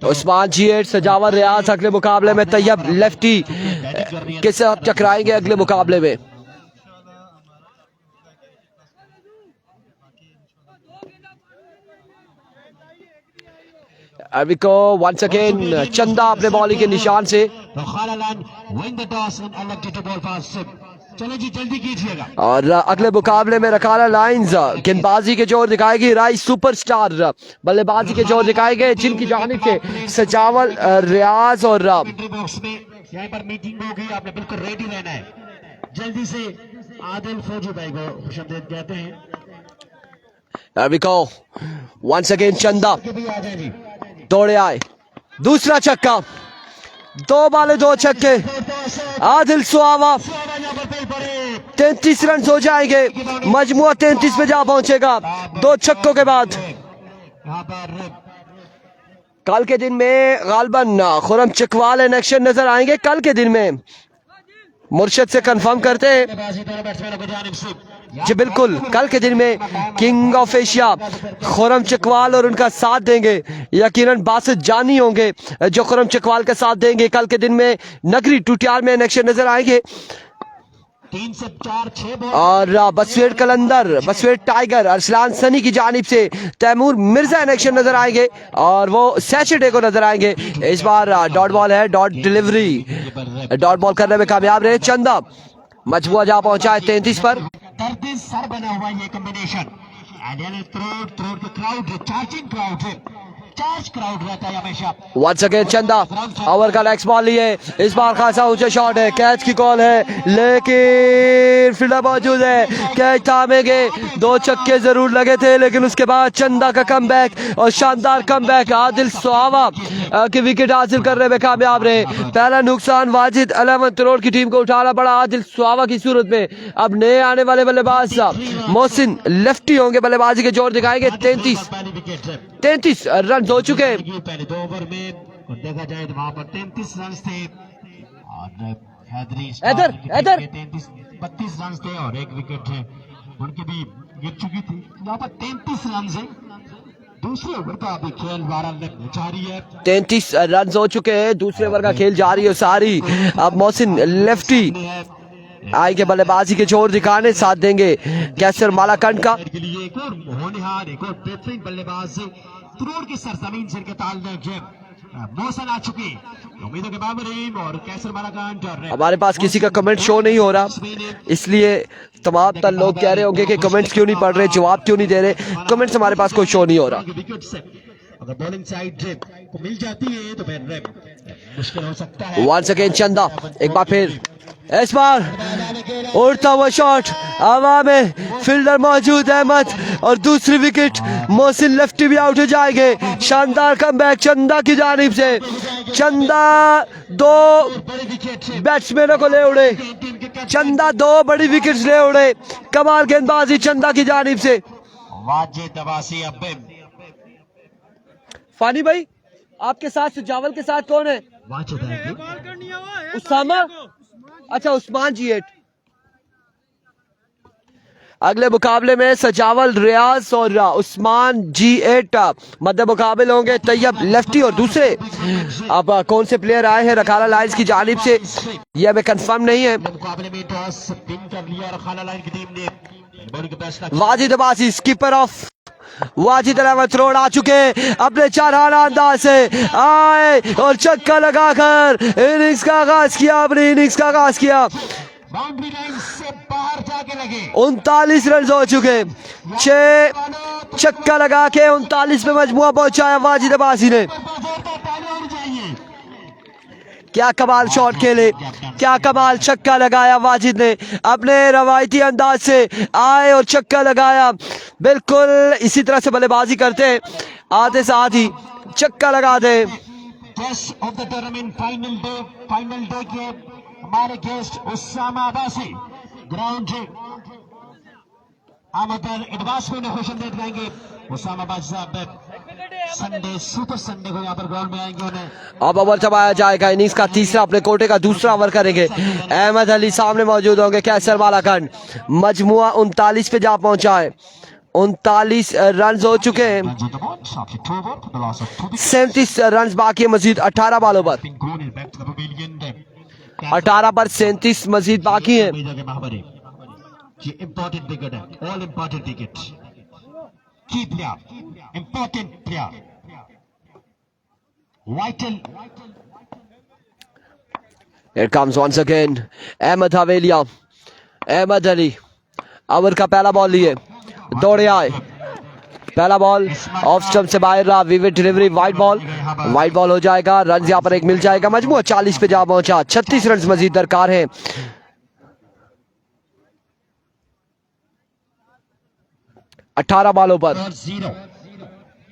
उस्मान जी8, सजावर रियाज अगले मुकाबले में तैयब लेफ्टी के साथ टकराएंगे अगले मुकाबले में। अभी को वंस अगेन चंदा अपने बॉलिंग के निशान से। चलो जी जल्दी कीजिएगा। और अगले मुकाबले में रखाला लाइंस गेंदबाजी के जोर दिखाएगी, राइस सुपरस्टार बल्लेबाजी के जोर दिखाएंगे, जिनकी जानिब से सजावल रियाज और यहाँ पर मीटिंग होगी। आपने बिल्कुल रेडी रहना है। जल्दी से आदिल फौजी भाई को खुशामदीद कहते हैं। अभी को वंस अगेन चंदा आ जाए जी। दौड़े आए, दूसरा छक्का, 2 बॉलें 2 छक्के। आदिल सुहावा 33 रन हो जाएंगे, मजमुआ 33 पे जा पहुंचेगा 2 छक्कों के बाद। कल के दिन में गालबन खुरम चकवाल एक्शन नजर आएंगे। कल के दिन में मुर्शद से कंफर्म करते हैं। जी बिल्कुल, कल के दिन में king of Asia Khurram Chakwal और उनका साथ देंगे। यकीनन बासित जानी होंगे जो खुरम चकवाल का साथ देंगे। कल के दिन में नगरी टूटियाल में एक्शन नजर आएंगे 3 से 4 6 बॉल और बसवेड़ कलंदर, बसवेड़ टाइगर, अरसलान सनी की जानिब से तैमूर मिर्जा इन एक्शन नजर आएंगे और वो सैटरडे को नजर आएंगे। इस बार डॉट बॉल है, डॉट डिलीवरी, डॉट बॉल करने में कामयाब रहे चंदा। मजबूआ जा पहुंचा है 33 पर। दर्द सर बना हुआ ये कॉम्बिनेशन एंड थ्रोट के क्राउड चार्जिंग क्राउड है, चार्ज क्राउड रहता है हमेशा। वंस अगेन चंदा ओवर का नेक्स्ट बॉल लिए, इस बार खासा ऊंचा शॉट है, कैच की कॉल है लेकिन फील्डर मौजूद है, कैच थामेंगे। 2 छक्के जरूर लगे थे लेकिन उसके बाद चंदा का कमबैक और शानदार कमबैक। आदिल सुहावा की विकेट हासिल करने में कामयाब रहे। पहला नुकसान वाजिद 11 करोड़ की टीम को उठाना पड़ा आदिल सुहावा की सूरत में। अब नए आने वाले बल्लेबाज मोहसिन लेफ्टी होंगे, बल्लेबाजी के जोर दिखाएंगे। 33 रन हो चुके हैं। पहले 2 ओवर में और देखा जाए तो वहां पर 33 रन थे और इधर 32 रन थे और 1 विकेट है उनकी भी गिर चुकी थी। यहाँ पर 33 रन है। दूसरे ओवर का अभी खेल 12 रन जारी है। 33 रन हो चुके हैं, दूसरे ओवर का खेल जारी है सारी। अब मोहसिन लेफ्टी आएंगे बल्लेबाजी के जोर दिखाने, साथ देंगे कैसर मालाकंड का। के लिए एक और होनहार, एक और बेहतरीन बल्लेबाज करोड़ की सरजमीन से इनके ताल्लुक है। मौसम आ चुकी उम्मीदों के बाबरीम और कैसर मालाकांड और हमारे पास किसी का कमेंट शो नहीं हो रहा, इसलिए तमाम तर लोग कह रहे होंगे कि कमेंट्स क्यों नहीं पढ़ रहे, जवाब क्यों नहीं दे रहे। कमेंट्स हमारे पास कोई शो नहीं हो रहा। विकेट से अगर बॉलिंग साइड को मिल जाती है तो फिर मुश्किल हो सकता है। वंस अगेन चंदा, एक बार फिर इस बार उड़ता हुआ शॉट हवा में, फील्डर मौजूद अहमद और दूसरी विकेट। मोहसिन लेफ्टी भी आउट हो जाएंगे। शानदार कमबैक चंदा की जानिब से। चंदा 2 बैट्समैनों को ले उड़े, चंदा 2 बड़ी विकेट्स ले उड़े। कमाल गेंदबाजी चंदा की जानिब से। वाजिद अब्बासी अब फानी भाई आपके साथ सजावल के साथ कौन है? वाजिद आएंगे। उसामा, अच्छा उस्मान G8। अगले मुकाबले में सजावल रियाज और उस्मान G8 मध्य मुकाबले होंगे। तैयब लेफ्टी और दूसरे। अब कौन से प्लेयर आए हैं रखाला लाइन्स की जानिब से यह हमें कंफर्म नहीं है। मुकाबले में टॉस विन कर लिया रखाला लाइन की टीम ने। बॉलिंग का फैसला वाजिद अब्बासी स्कीपर ऑफ वाजिद 11 करोड़ आ चुके अपने चाराना अंदाज से आए और छक्का लगाकर इनिंग्स का आगाज किया, अपनी इनिंग्स का आगाज किया। बाउंड्री लाइन से बाहर जाके लगे। 39 रन हो चुके, 6 छक्का लगा के 39 पे मजमुआ पहुंचाया वाजिद अब्बासी ने। क्या कमाल शॉट खेले, क्या कमाल छक्का लगाया वाजिद ने। अपने रवायती अंदाज से आए और छक्का लगाया। बिल्कुल इसी तरह से बल्लेबाजी करते हैं, आते साथ ही छक्का लगा दे। Test of the tournament final day के हमारे गेस्ट उस्सामा अब्बासी ग्राउंड आमद पर एडवांस में क्वेश्चन दे जाएंगे। उस्सामा अब्बासी साहब संडे सुपर संडे को यहाँ पर ग्राउंड में आएंगे। उन्हें अब ओवर जमाया जाएगा, इनिंग्स का तीसरा, अपने कोटे का दूसरा ओवर करेंगे। अहमद अली सामने मौजूद होंगे, कैसर मालाकंड। मजमुआ 39 पे जा पहुंचा है, 39 रन हो चुके हैं। 37 रन बाकी है, मजीद 18 बॉलों पर। 18 पर 37 मजीद बाकी है। इंपॉर्टेंट विकेट है, all important wicket, key player, important player, vital. Here comes once again Ahmed Haveliya, Ahmed Ali over का पहला बॉल लिए, दौड़े आए। पहला बॉल ऑफ स्टंप से बाहर रहा, विविड डिलीवरी, वाइड बॉल हो जाएगा। रन यहाँ पर एक मिल जाएगा। मजमूआ 40 पे जा पहुंचा, 36 रन मजीद दरकार हैं। 18 बॉलों पर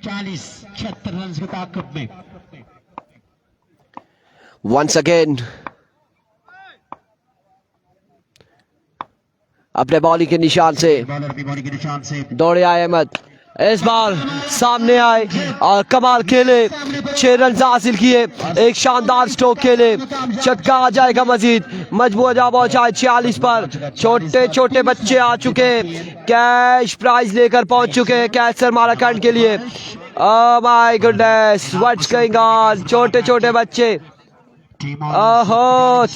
40-76 रन की ताकत में। वंस अगेन अपने बॉलिंग के निशान से बॉलर भी बॉलिंग के निशान से दौड़े आए अहमद, इस बार सामने आए और कमाल खेले, 6 रन हासिल किए, एक शानदार स्ट्रोक खेले, छक्का आ जाएगा मजीद, मजबूजा पहुंचा 46 पर। छोटे छोटे बच्चे आ चुके, कैश प्राइज लेकर पहुंच चुके हैं कैसर मालाकंड के लिए। ओह my goodness, what's going on, छोटे छोटे बच्चे, ओहो,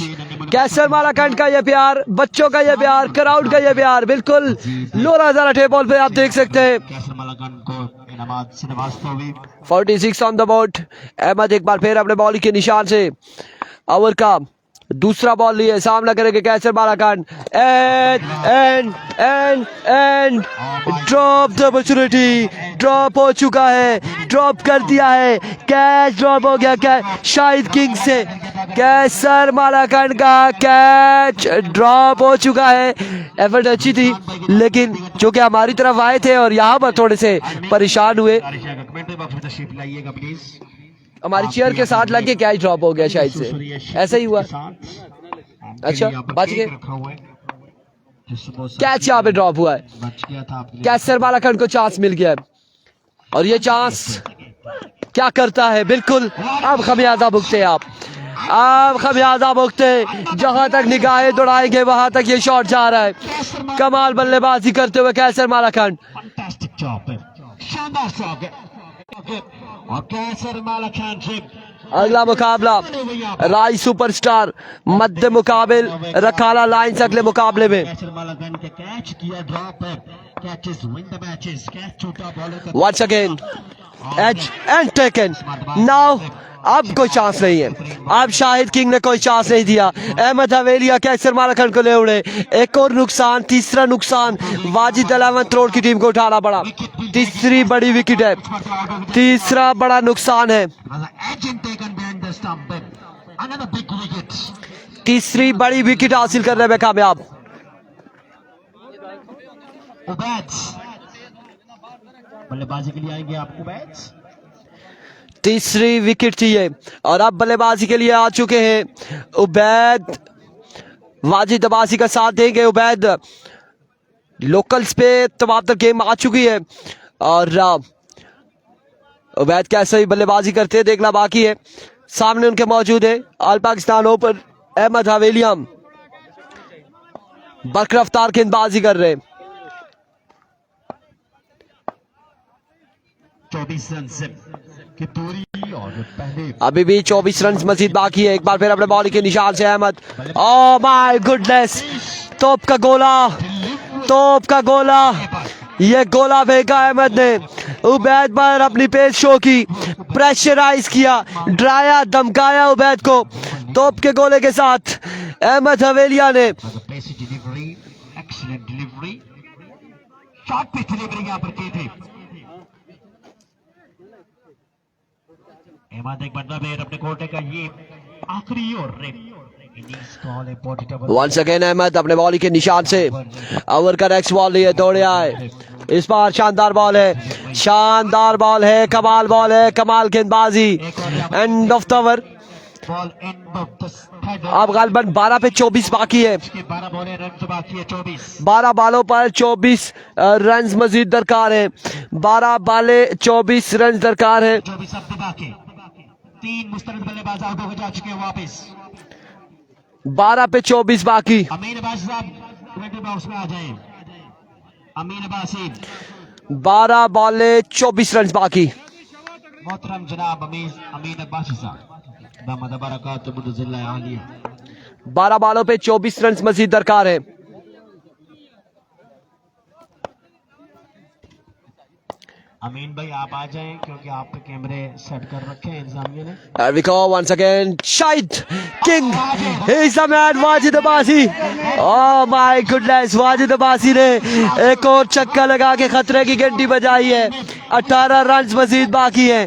कैसर मालाकंड का ये प्यार, बच्चों का ये प्यार, क्राउड का ये प्यार, बिल्कुल लोरा जरा टेबल पे आप देख सकते हैं। 46 ऑन द बोर्ड। अहमद एक बार फिर अपने बॉलिंग के निशान से ओवर का दूसरा बॉल लिए, सामना करेंगे Qaiser Malakand, and drop the opportunity, drop हो चुका है, ड्रॉप कर दिया है, कैच ड्रॉप हो गया, कैच शाहिद किंग से, कैसर मालाकंड का कैच ड्रॉप हो चुका है। एफर्ट अच्छी थी, लेकिन जो कि हमारी तरफ आए थे और यहाँ पर थोड़े से परेशान हुए, हमारी चेयर के साथ लग के कैच ड्रॉप हो गया शायद से, ऐसा ही हुआ। अच्छा बच गए, कैच यहाँ पे ड्रॉप हुआ है, कैसर मालाकंड को चांस मिल गया है और ये चांस क्या करता है, बिल्कुल अब खमियाजा भुगते आप, अब खमियाजा भुगते, जहां तक निगाहें दौड़ाएंगे वहां तक ये शॉट जा रहा है। कमाल बल्लेबाजी करते हुए कैसर मालाकंड, अगला मुकाबला राय सुपरस्टार मध्य मुकाबिल रखाला लाइन्स अगले मुकाबले में। Once again edge and taken now, अब कोई चांस नहीं है, अब शाहिद किंग ने कोई चांस नहीं दिया, अहमद हवेलिया कैसर मालाकंड को ले उड़े, एक और नुकसान, तीसरा नुकसान, वाजिद 11 करोड़ की टीम को उठाना पड़ा, तीसरी बड़ी विकेट है, तीसरा बड़ा नुकसान है, तीसरी बड़ी विकेट हासिल करने में कामयाब। बल्लेबाजी के लिए आएंगे आपको बैच, तीसरी विकेट थी ये और अब बल्लेबाजी के लिए आ चुके हैं उबैद, वाजिद अब्बासी का साथ देंगे उबैद। लोकल्स पे तमाम तर गेम आ चुकी है और उबैद कैसे ही बल्लेबाजी करते हैं देखना बाकी है। सामने उनके मौजूद है ऑल पाकिस्तान ओपन अहमद हवेलिया, बरकरफ्तार गेंदबाजी कर रहे हैं। 24 रन से की दूरी और पहले अभी भी 24 रन मजीद बाकी है। एक बार फिर अपने बॉलिंग के निशान से अहमद, ओह माय गुडनेस, तोप का गोला, तोप का गोला, ये गोला फेंका अहमद ने, उबैद पर अपनी पेस शो की, प्रेशराइज किया, डराया धमकाया उबैद को तोप के गोले के साथ। अहमद हवेलिया ने डिलीवरी, एक्सीलेंट डिलीवरी, शॉट पे डिलीवरी यहां पर की थी। अहमद एक बड़ा प्लेयर अपने कोर्ट का ये आखिरी ओवर वंस अगेन अहमद अपने बॉलिंग के निशान से ओवर का नेक्स्ट बॉल लिए दौड़े आए। इस बार शानदार बॉल है, शानदार बॉल है, कमाल बॉल है, कमाल गेंदबाजी, एंड ऑफ द ओवर। अब गालबन 12 पे 24 बाकी है, 12 बालों पर 24 रन मजीद दरकार है, 12 बाले 24 रन दरकार है। 3 मुस्तरद बल्लेबाज आउट हो जा चुके हैं वापस, 12 पे 24 बाकी। अमीन अब्बासी साहब कमेंट्री बॉक्स में आ जाएं। अमीन अब्बासी 12 बॉले 24 रन बाकी। मोहतरम जनाब अमीन अब्बासी साहब दामद बरकात मुदजिल्ला आलिया, 12 बॉलों पे 24 रन मजीद दरकार है। अमीन भाई आप आ जाएं क्योंकि आप पे कैमरे सेट कर रखे हैं इंतजामिया ने। Here we go once again, Shahid King is the man, Wajid Abbasi, oh my goodness, Wajid Abbasi ने एक और छक्का लगा के खतरे की घंटी बजाई है। 18 रन मजीद बाकी है,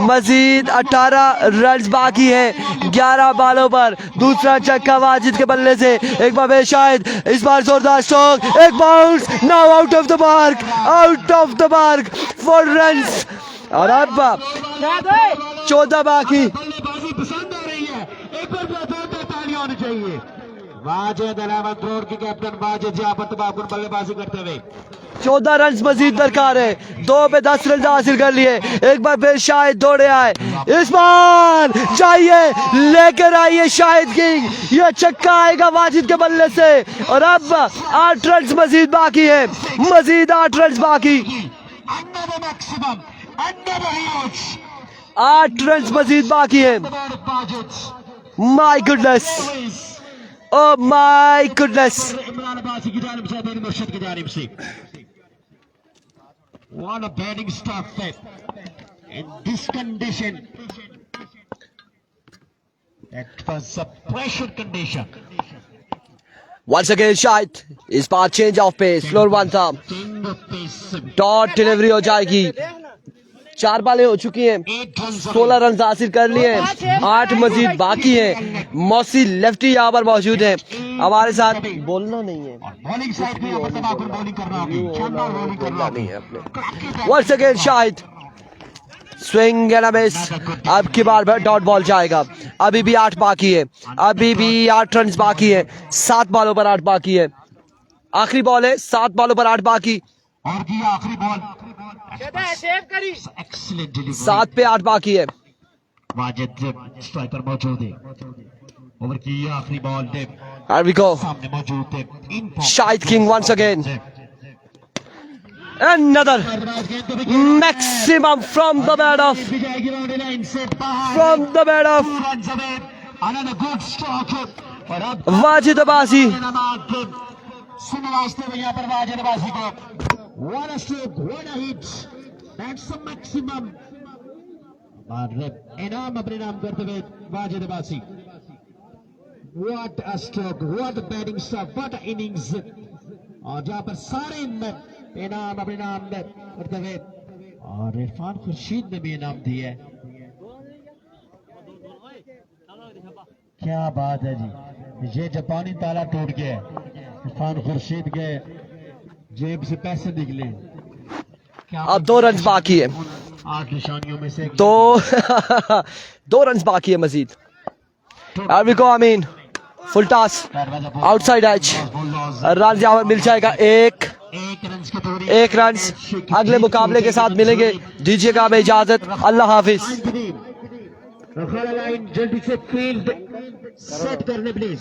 मजीद 18 रन बाकी है 11 बालों पर। दूसरा छक्का वाजिद के बल्ले से, एक बार शाहिद, इस बार जोरदार स्ट्रोक, एक bounce, now out of the mark, out of the mark, 4 run और अब 14 बाकी। बल्लेबाजी पसंद आ रही है, एक और जोरदार तालियां होनी चाहिए। वाजिद 11 करोड़ की कैप्टन वाजिद यहाँ पर तबाहकुन बल्लेबाजी करते हुए 14 रन मजीद दरकार है। 2 पे 10 रन हासिल कर लिए। एक बार फिर शाहिद दौड़े आए, इस बार चाहिए लेकर आइए शाहिद किंग, ये छक्का आएगा वाजिद के बल्ले से। और अब 8 रन मजीद बाकी है, मजीद 8 रन बाकी, Another maximum, another huge. 8 run मजीद बाकी है। About budgets. My goodness, oh my goodness. Imran Abbasi की जानिब से, अमीर मुर्शिद की जानिब से। What a batting stuff in this condition. That was a pressure condition. Once again Shahid, इस बार चेंज ऑफ पेस, फ्लोर 1 था, King of pace. Dot delivery हो जाएगी। 4 बालें हो चुकी हैं, 8 runs. 16 रन हासिल कर लिए हैं, 8 मजीद बाकी हैं। मौसी लेफ्टी यहाँ पर मौजूद है हमारे साथ। बोलना नहीं है, बॉलिंग साइड में ऊपर तबाकुर बॉलिंग कर रहा है, शानदार बॉलिंग कर रहा है। Once again Shahid, swing and a miss. अब की बार डॉट बॉल जाएगा। अभी भी 8 बाकी है, अभी भी 8 रन बाकी है। 7 बॉलों पर 8 बाकी है, आखिरी बॉल है, 7 बॉलों पर 8 बाकी। और की आखिरी बॉल, एक्सीलेंट डिलीवरी। 7 पे 8 बाकी है। वाजिद स्ट्राइकर मौजूद है। ओवर की आखिरी बॉल थे, Here we go. सामने मौजूद थे। Shahid King once again. Another maximum from the bat of, from the bat of Another good stroke. और अब वाजिद अब्बासी। सुनवास्ते हैं यहाँ पर वाजिद अब्बासी को। What a stroke, what a hit. That's a maximum. और इनाम अपने नाम करते हुए Wajid Abbasi. What a stroke, what a batting stuff, what a innings. और जहाँ पर सारे इनाम अपने नाम करते हुए, और इरफान खुर्शीद ने भी इनाम दिया है। क्या बात है जी, ये जापानी ताला टूट गया है। इरफान खुर्शीद के जेब से पैसे निकले। अब 2 रन बाकी है, 8 निशानियों में से तो 2 रन बाकी है मजीद। Here we go, I mean, full toss, outside edge, run यहाँ पर मिल जाएगा। एक रन। अगले मुकाबले के साथ मिलेंगे, दीजिएगा हमें इजाजत, अल्लाह हाफिज। लाइन जल्दी से फील्ड सेट करने प्लीज।